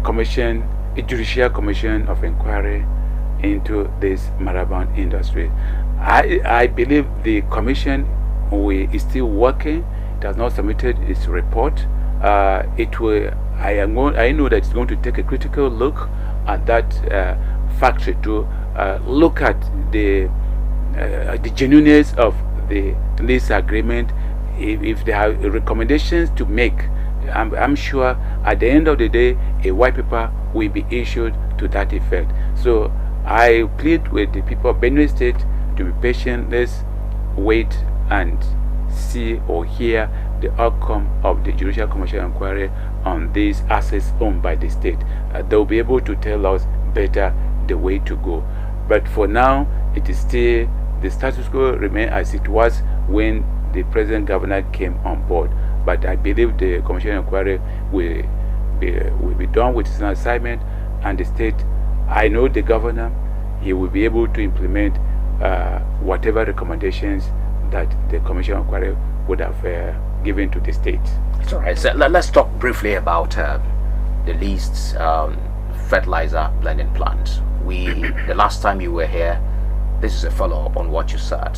commission, a judicial commission of inquiry into this marabout industry. I believe the commission is still working. It has not submitted its report. It will. I know that it's going to take a critical look at that factory to look at the genuineness of the lease agreement. If there are recommendations to make, I'm sure at the end of the day a white paper will be issued to that effect. So I plead with the people of Benue State to be patient. Let's wait and see or hear the outcome of the Judicial Commission inquiry on these assets owned by the state. They'll be able to tell us better the way to go. But for now, it is still the status quo remains as it was when the present governor came on board. But I believe the commission inquiry will be done with its assignment, and the state, I know the governor, he will be able to implement whatever recommendations that the commission inquiry would have given to the state. It's all right. So let's talk briefly about the leased fertilizer blending plant. The last time you were here, this is a follow-up on what you said.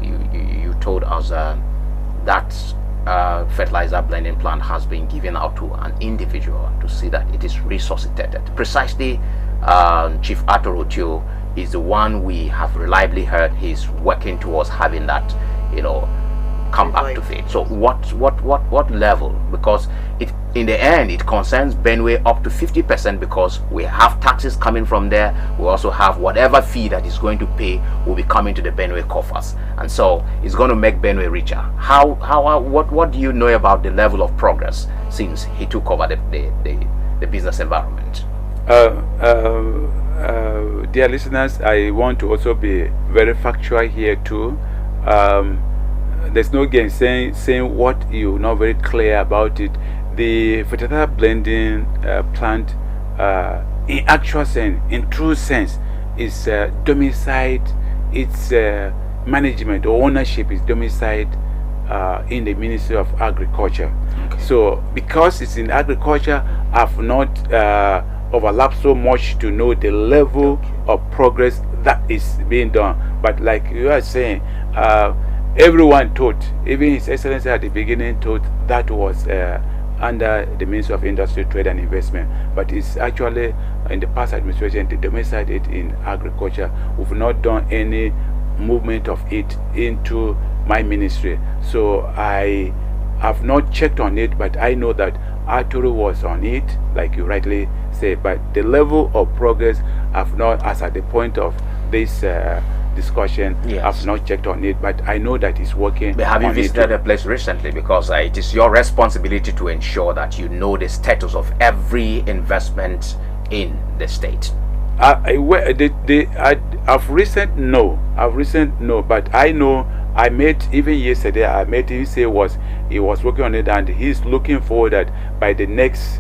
You told us that fertilizer blending plant has been given out to an individual to see that it is resuscitated. Precisely, Chief Arthur Otio is the one we have reliably heard he's working towards having that, come back to faith. So what level? Because in the end it concerns Benue up to 50%, because we have taxes coming from there. We also have whatever fee that is going to pay will be coming to the Benue coffers, and so it's going to make Benue richer. What do you know about the level of progress since he took over the business environment? Dear listeners, I want to also be very factual here too. There's no gain saying what you're not very clear about it. The fertilizer blending plant, in actual sense, in true sense, is domiciled. Its management or ownership is domiciled in the Ministry of Agriculture. Okay. So because it's in agriculture, I've not overlapped so much to know the level of progress that is being done. But like you are saying, everyone thought, even His Excellency at the beginning thought that was under the Ministry of Industry, Trade and Investment, but it's actually in the past administration they domiciled it in agriculture. We've not done any movement of it into my ministry, so I have not checked on it, but I know that Arturo was on it, like you rightly say, but the level of progress have not, as at the point of this discussion, Yes. I've not checked on it, but I know that it's working. But have you on it visited too. a place recently? Because it is your responsibility to ensure that you know the status of every investment in the state. I've recent no, but I know I met even yesterday. I met him. He was working on it, and he's looking forward that by the next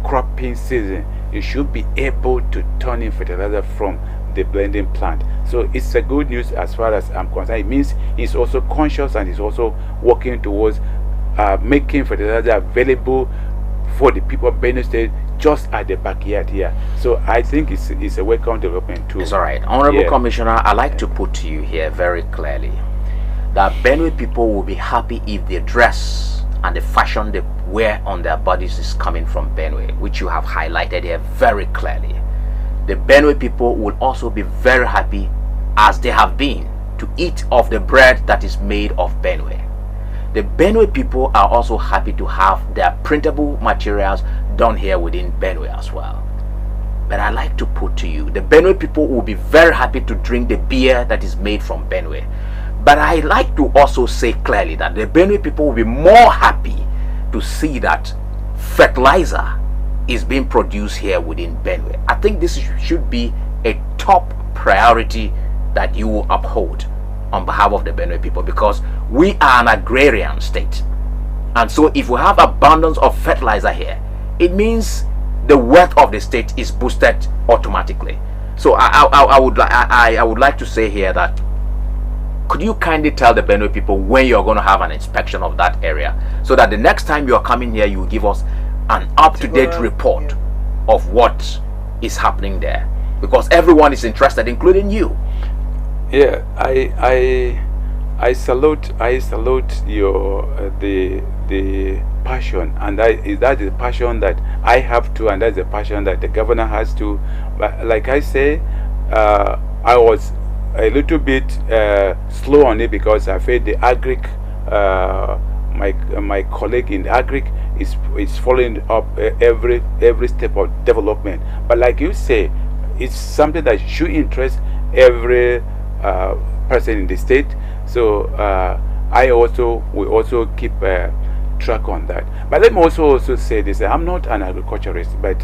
cropping season, you should be able to turn in fertilizer from the blending plant. So it's a good news as far as I'm concerned. It means he's also conscious and he's also working towards making fertilizer available for the people of Benue State just at the backyard here. So I think it's a welcome development too. It's all right. Honorable Yeah. Commissioner, I'd like to put to you here very clearly that Benue people will be happy if the dress and the fashion they wear on their bodies is coming from Benue, which you have highlighted here very clearly. The Benue people will also be very happy, as they have been, to eat of the bread that is made of Benue. The Benue people are also happy to have their printable materials done here within Benue as well. But I like to put to you, the Benue people will be very happy to drink the beer that is made from Benue. But I like to also say clearly that the Benue people will be more happy to see that fertilizer is being produced here within Benue. I think this should be a top priority that you will uphold on behalf of the Benue people, because we are an agrarian state, and so if we have abundance of fertilizer here, it means the wealth of the state is boosted automatically. So I would like to say here that, could you kindly tell the Benue people when you're going to have an inspection of that area, so that the next time you're coming here, you give us an up-to-date report of what is happening there, because everyone is interested, including you. Yeah, I salute your the passion, and that is the passion that I have too, and that's the passion that the governor has too. But like I say, I was a little bit slow on it because I felt the agric, my colleague in the agric is following up every step of development. But like you say, it's something that should interest every person in the state. So I will also keep track on that. But let me also say this: I'm not an agriculturist, but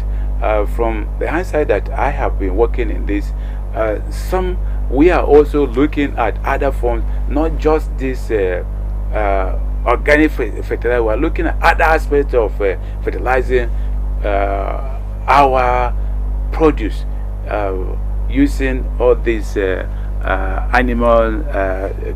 from the hindsight that I have been working in this, we are also looking at other forms, not just this organic fertilizer. We are looking at other aspects of fertilizing our produce using all these animal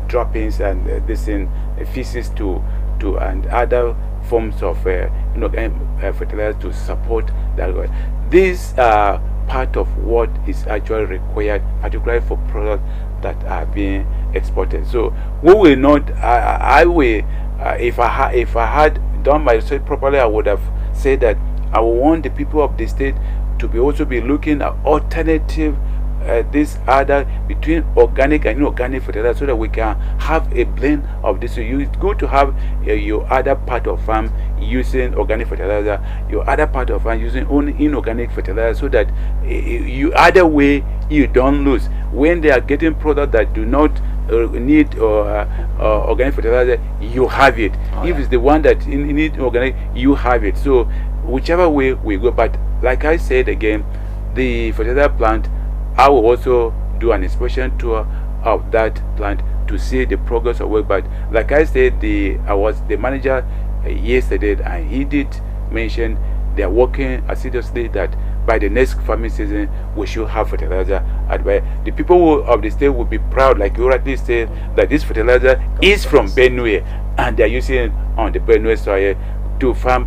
droppings and this in feces and other forms of fertilizer to support that. These are part of what is actually required, particularly for products that are being exported. So we will not. I will. If I had done my research properly, I would have said that I would want the people of the state to be looking at alternative this other between organic and inorganic fertilizer, so that we can have a blend of this. So it's good to have your other part of farm using organic fertilizer, your other part of farm using only inorganic fertilizer, so that you either way you don't lose. When they are getting products that do not need organic fertilizer, you have it. If it's the one that need organic, you have it. So whichever way we go. But like I said again, the fertilizer plant, I will also do an inspection tour of that plant to see the progress of work. But like I said, I was the manager yesterday, and he did mention they are working assiduously that by the next farming season we should have fertilizer. The people of the state will be proud, like you rightly said, that this fertilizer is from Benue, and they are using it on the Benue soil to farm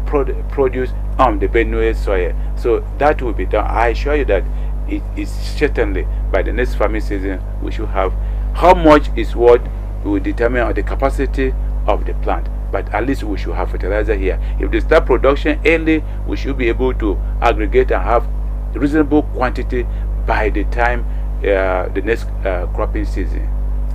produce on the Benue soil. So that will be done. I assure you that it is certainly by the next farming season we should have How much is what will determine the capacity of the plant. But at least we should have fertilizer here. If they start production early, we should be able to aggregate and have reasonable quantity by the time the next cropping season.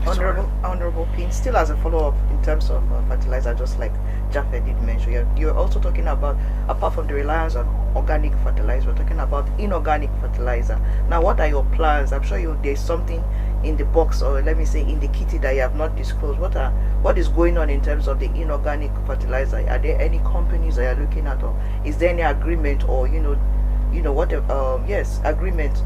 Honorable Pin, still as a follow-up in terms of fertilizer, just like Jaffe did mention, you're also talking about, apart from the reliance on organic fertilizer, we're talking about inorganic fertilizer. Now, what are your plans? I'm sure there's something in the box, or let me say in the kitty, that you have not disclosed. What is going on in terms of the inorganic fertilizer? Are there any companies that you're looking at, or is there any agreement, or agreement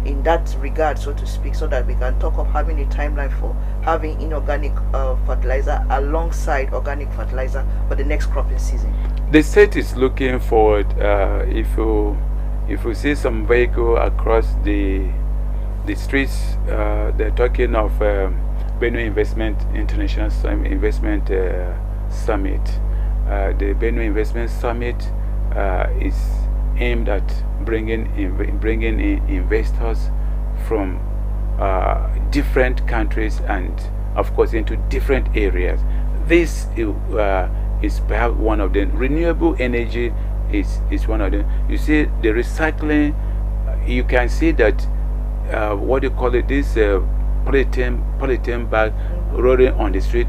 in that regard, so to speak, so that we can talk of having a timeline for having inorganic fertilizer alongside organic fertilizer for the next cropping season? The state is looking forward. If you see some vehicle across the streets, they're talking of Benue International Investment Summit. The Benue Investment Summit is aimed at bringing in investors from different countries and, of course, into different areas. This is perhaps one of them. Renewable energy is one of them. You see, the recycling, you can see that what do you call it, this polythene bag rolling on the street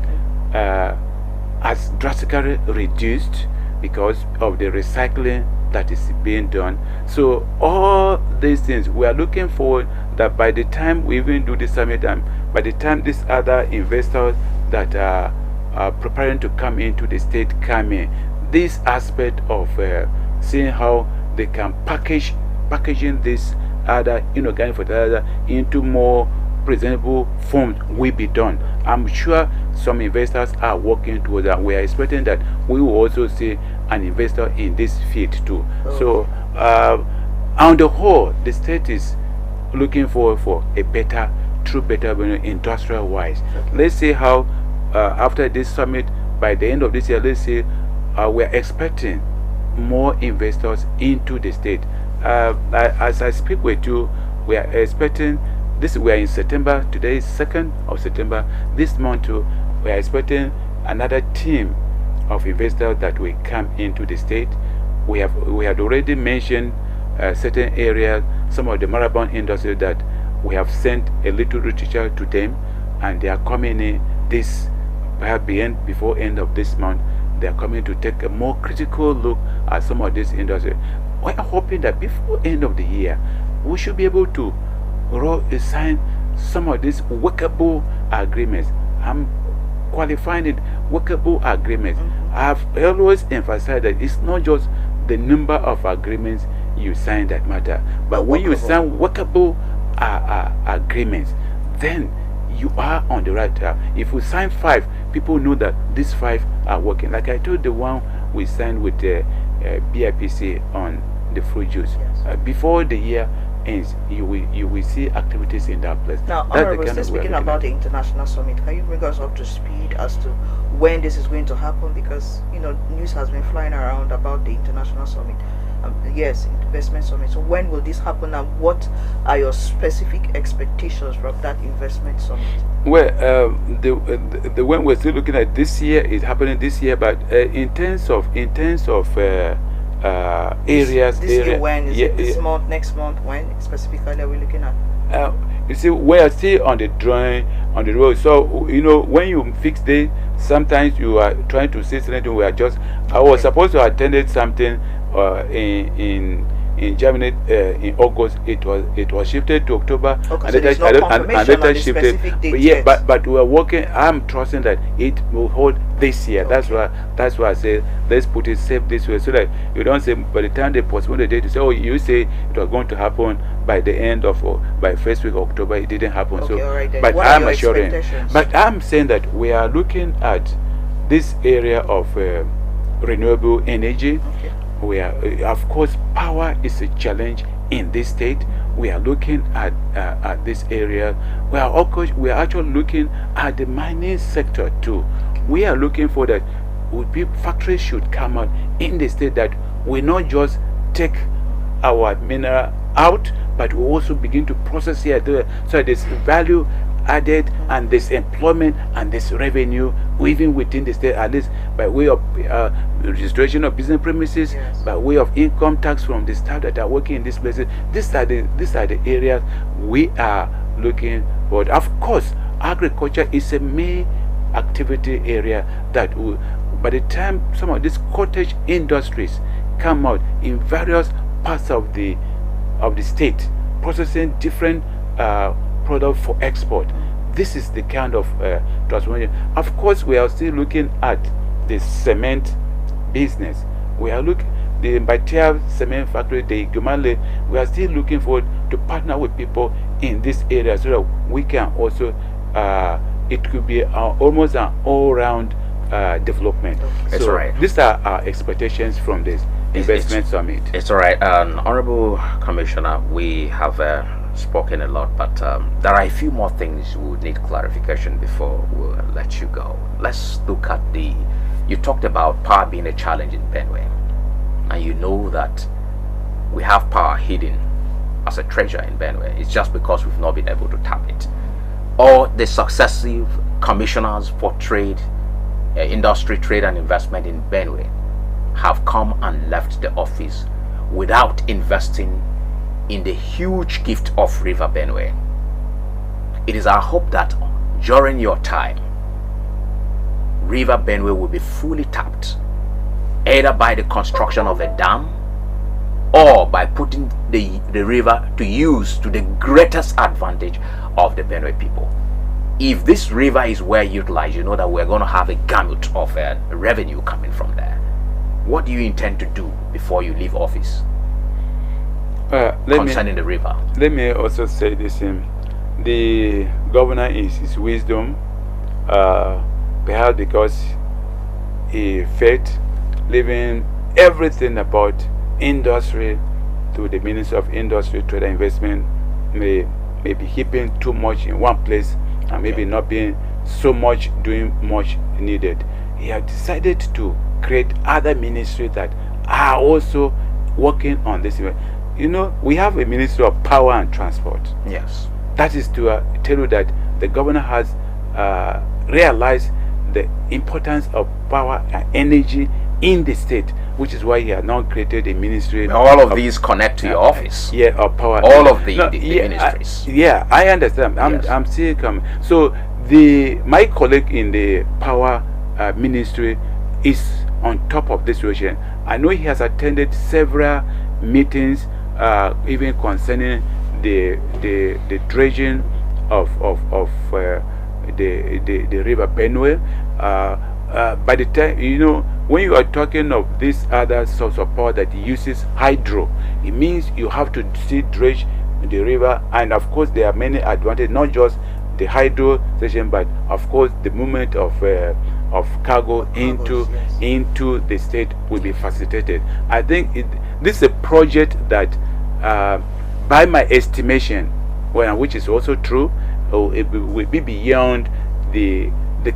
has drastically reduced because of the recycling that is being done. So all these things, we are looking forward that by the time we even do the summit, and by the time these other investors that are preparing to come into the state come in, this aspect of seeing how they can packaging this other inorganic fertilizer into more presentable forms will be done. I'm sure some investors are working towards that. We are expecting that we will also see an investor in this field too. So on the whole, the state is looking forward for a better industrial wise. Let's see how after this summit, by the end of this year, let's say we are expecting more investors into the state. As I speak with you, we are expecting this. We are in September. Today is 2nd of September. This month too, we are expecting another team of investors that will come into the state. We had already mentioned certain areas, some of the marathon industry that we have sent a little literature to them, and they are coming in this perhaps before end of this month. They are coming to take a more critical look at some of this industry. We are hoping that before end of the year, we should be able to sign some of these workable agreements. I'm qualifying it workable agreements. I've always emphasized that it's not just the number of agreements you sign that matter, but when you sign workable agreements, then you are on the right track. If we sign 5, people know that these 5 are working. Like I told the one we signed with BIPC on the fruit juice. Yes. Before the year ends, you will see activities in that place. Now, Honorable, still speaking about the international summit, can you bring us up to speed as to when this is going to happen? Because news has been flying around about the international summit. Yes, investment summit. So when will this happen, and what are your specific expectations from that investment summit? Well, the one we're still looking at this year is happening this year, but in terms of areas. This year when? Is it this month, next month? When specifically are we looking at? You see, we are still on the drawing, on the road. So, when you fix day, sometimes you are trying to say something. I was supposed to attend something in Germany in August. It was shifted to October, and later shifted. But we are working. I'm trusting that it will hold this year. Okay. That's why I say let's put it safe this way, so that you don't say by the time they postpone the date to say, oh, you say it was going to happen by the end of by first week of October. It didn't happen. Okay, so, all right, then. But what I'm assuring. But I'm saying that we are looking at this area of renewable energy. Okay. We are, of course, power is a challenge in this state. We are looking at this area. We are actually looking at the mining sector too. We are looking for that. Factories should come out in the state that we not just take our mineral out, but we also begin to process here, so there's value added, and there's employment and there's revenue even within the state, at least by way of registration of business premises, by way of income tax from the staff that are working in these places. These are the areas we are looking for. Of course, agriculture is a main activity area that will, by the time some of these cottage industries come out in various parts of the state, processing different products for export, this is the kind of transformation. Of course, we are still looking at the cement business. We are looking the Batia cement factory, the Gumale. We are still looking forward to partner with people in this area so that we can also it could be almost an all-round development. That's so right. These are our expectations from this investment summit. It's all right. Honorable Commissioner, we have spoken a lot, but there are a few more things we would need clarification before we'll let you go. Let's look at you talked about power being a challenge in Benue, and you know that we have power hidden as a treasure in Benue. It's just because we've not been able to tap it. All the successive commissioners for trade, industry, trade and investment in Benue have come and left the office without investing in the huge gift of River Benue. It is our hope that during your time, River Benue will be fully tapped, either by the construction of a dam or by putting the river to use to the greatest advantage of the Benue people. If this river is well utilized, you know that we're going to have a gamut of revenue coming from there. What do you intend to do before you leave office concerning the river? Let me also say this: the governor is his wisdom, perhaps because he felt leaving everything about industry to the Minister of Industry, Trade and Investment may be keeping too much in one place and maybe not being so much doing much needed. He has decided to create other ministries that are also working on this event. You know, we have a Ministry of Power and Transport. Yes. That is to tell you that the governor has realized the importance of power and energy in the state, which is why he has now created a ministry. All of these connect to your office. Yeah, of power. All of the ministries. I understand. I'm still coming. So my colleague in the power ministry is on top of this situation. I know he has attended several meetings, even concerning the dredging of the river Benue. By the time, you know, when you are talking of this other source of power that uses hydro, it means you have to still dredge the river, and of course there are many advantages, not just the hydro station, but of course the movement of cargo into the state will be facilitated. I think this is a project that, by my estimation, which is also true, it will be beyond the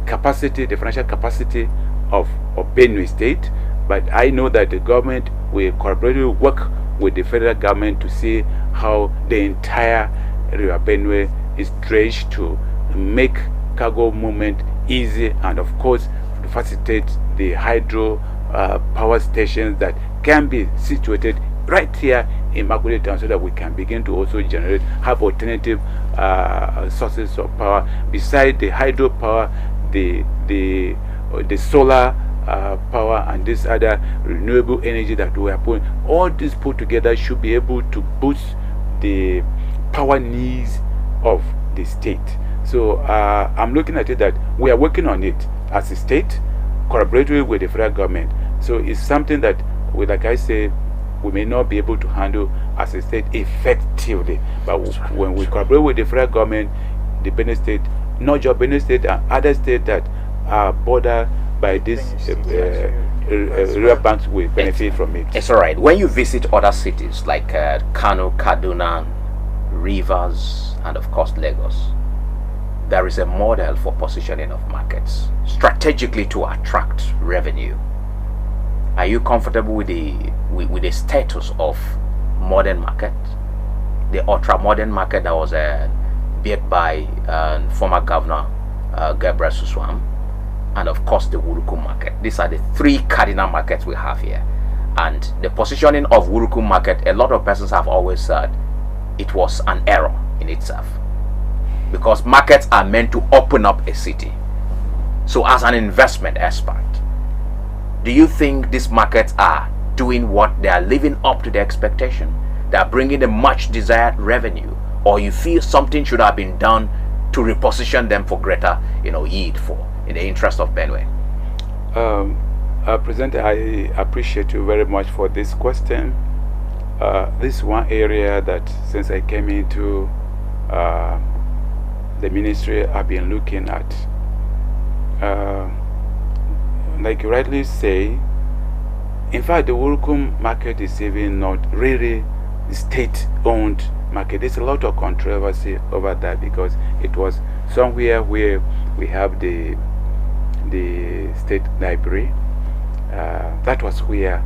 capacity, the financial capacity of Benue State. But I know that the government will collaboratively work with the federal government to see how the entire River Benue is dredged to make cargo movement easy, and of course to facilitate the hydro power stations that can be situated right here in Makule town, so that we can begin to also have alternative sources of power beside the hydro power, the solar power, and this other renewable energy that we are putting. All this put together should be able to boost the power needs of the state. So I'm looking at it that we are working on it as a state, collaboratively with the federal government. So it's something that, like I say, we may not be able to handle as a state effectively. But when we collaborate with the federal government, the Benue State, not just Benue State and other states that are bordered by this river banks, will benefit from it. It's all right. When you visit other cities like Kano, Kaduna, Rivers, and of course Lagos, there is a model for positioning of markets strategically to attract revenue. Are you comfortable with the status of modern market, the ultra modern market that was built by former governor Gabriel Suswam, and of course the Wurukum market. These are the three cardinal markets we have here. And the positioning of Wurukum market, a lot of persons have always said it was an error in itself, because markets are meant to open up a city. So as an investment expert, do you think these markets are doing what they are living up to the expectation? They are bringing the much desired revenue, or you feel something should have been done to reposition them for greater, yield for in the interest of Benue? Presenter, I appreciate you very much for this question. This one area that since I came into the ministry, I've been looking at. Like you rightly say, in fact, the Wurukum market is even not really state-owned market. There's a lot of controversy over that, because it was somewhere where we have the state library. That was where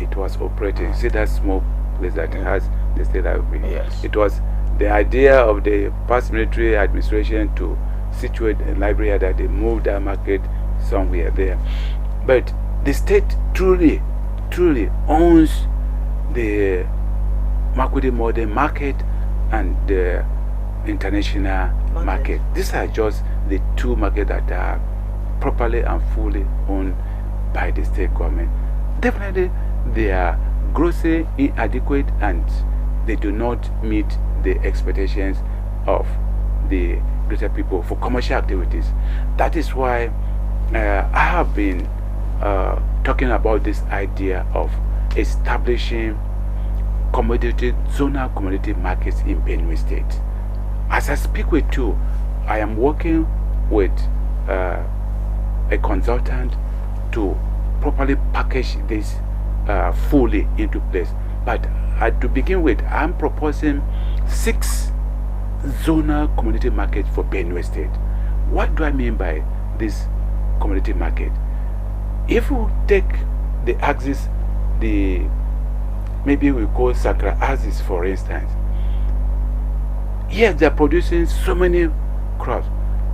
it was operating. See that small place that has the state library? Yes. It was the idea of the past military administration to situate a library that they moved that market somewhere there. But the state truly owns the Makurdi modern market and the international market. These are just the two markets that are properly and fully owned by the state government. Definitely they are grossly inadequate, and they do not meet the expectations of the greater people for commercial activities. That is why I have been talking about this idea of establishing zonal commodity markets in Benue State. As I speak with you, I am working with a consultant to properly package this fully into place. But to begin with, I'm proposing 6 zonal commodity markets for Benue State. What do I mean by this commodity market? If we take the axis, maybe we call Sakra axis, for instance. Yes, they're producing so many crops,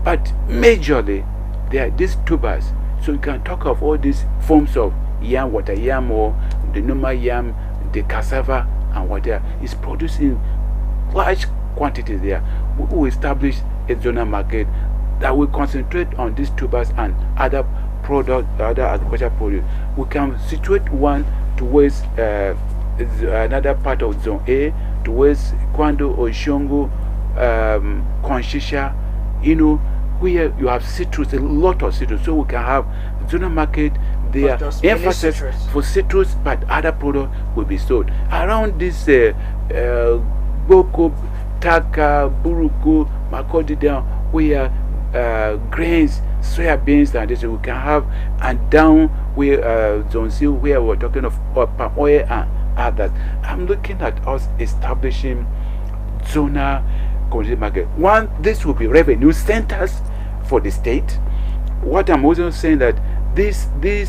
but majorly they are these tubers. So you can talk of all these forms of yam, water yam, or the normal yam, the cassava, and whatever is producing large quantities there. We will establish a zonal market that will concentrate on these tubers and other products, other agricultural produce. We can situate one towards another part of Zone A, towards Kwando, Oshongo, Konshisha, where you have citrus, a lot of citrus. So we can have zonal market there, emphasis for citrus, but other products will be sold around this Boko, Taka, Buruku, Makodi down, where grains, soya beans, and this we can have, and down where Zone C, where we're talking of palm oil and others. I'm looking at us establishing zonal commodity market. One, this will be revenue centers for the state. What I'm also saying that this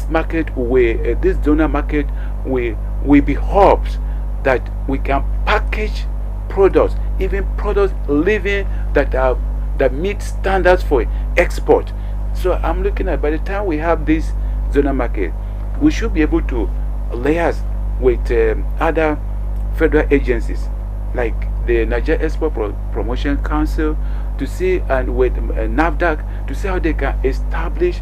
market will, this zonal market will be hubs that we can package products, even products living that meet standards for export. So I'm looking at, by the time we have this zonal market, we should be able to liaise with other federal agencies like the Nigeria Export Promotion Council to see, and with NAFDAC to see how they can establish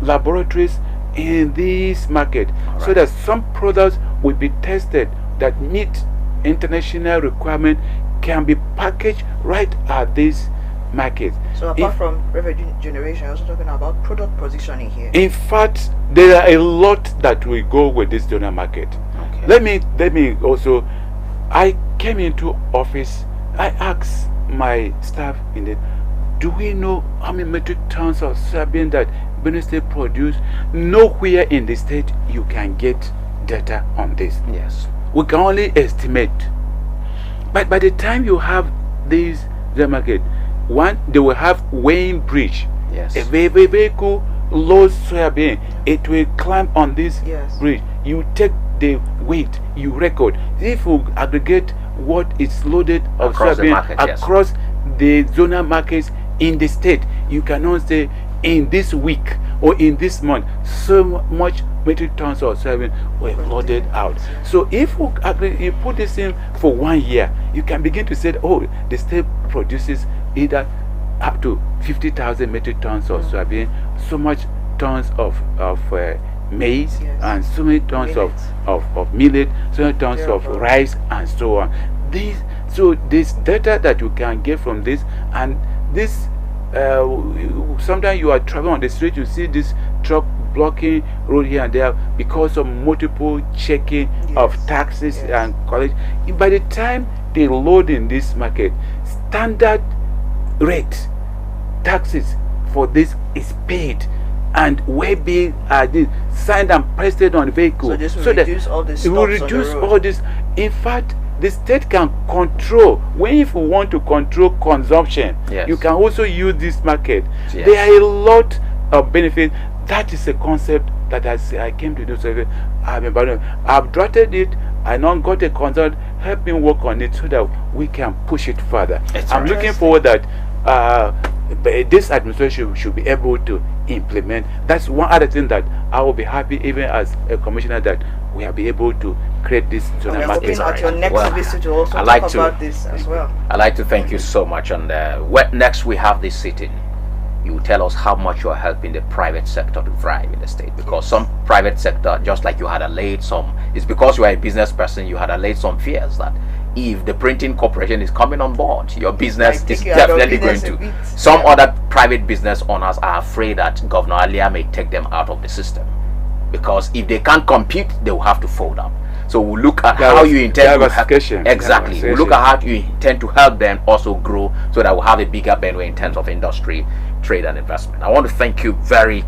laboratories in this market, so that some products will be tested that meet international requirement can be packaged right at this market. So apart from revenue generation, you're also talking about product positioning here. In fact, there are a lot that will go with this donor market. Okay. Let me also, I came into office, I asked my staff in the, do we know how many metric tons of soybean that Benue State produce? Nowhere in the state you can get data on this. Yes. We can only estimate. But by the time you have this market, one, they will have weighing bridge. Yes. A vehicle loads soybean, it will climb on this bridge. You take the weight, you record. If you aggregate what is loaded of across soybean across the zonal markets in the state. You cannot say in this week or in this month so much metric tons of soybean were loaded out. So if you put this in for 1 year, you can begin to say, oh, the state produces either up to 50,000 metric tons of soybean, so much tons of maize, and so many tons of millet, so many tons of rice, and so on. So this data that you can get from this, and this sometimes you are traveling on the street, you see this truck blocking road here and there because of multiple checking of taxes and college. By the time they load in this market, standard rate taxes for this is paid, and way being signed and pasted on the vehicle. So this will reduce all this. It will reduce all this. In fact, the state can control, when if you want to control consumption, you can also use this market. There are a lot of benefits. That is a concept that I came to do. So I've drafted it. I now got a consult, help me work on it so that we can push it further. I'm looking forward that this administration should be able to implement. That's one other thing that I will be happy, even as a commissioner, that we have been able to create this zonal market. At your next visit to also talk about this as well. I'd like to thank you so much. And next we have this sitting, you tell us how much you are helping the private sector to thrive in the state, because some private sector, just like you had allayed some, it's because you are a business person, you had allayed some fears that if the printing corporation is coming on board, your business is definitely going to. Some other private business owners are afraid that Governor Alia may take them out of the system, because if they can't compete, they will have to fold up. So we'll look at how you intend to help. Exactly. We'll look at how you intend to help them also grow, so that we'll have a bigger Benue in terms of industry, trade, and investment. I want to thank you very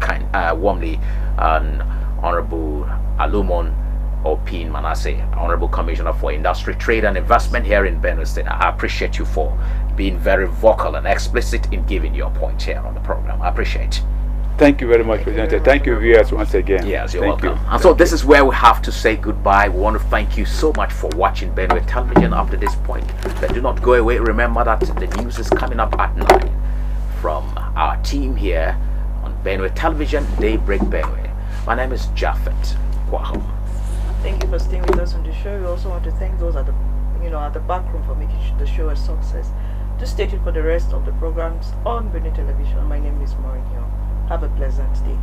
warmly, Honorable Alumon Opin Manasseh, Honorable Commissioner for Industry, Trade, and Investment here in Benue State. I appreciate you for being very vocal and explicit in giving your point here on the program. I appreciate it. Thank you very much, President. Thank you, viewers, once again. Yes, you're welcome. And so this is where we have to say goodbye. We want to thank you so much for watching Benue Television up to this point. But do not go away. Remember that the news is coming up at 9 from our team here on Benue Television, Daybreak Benue. My name is Japhet Kwahom. Thank you for staying with us on the show. We also want to thank those at the back room for making the show a success. Just stay tuned for the rest of the programs on Benue Television. My name is Maureen Young. Have a pleasant day.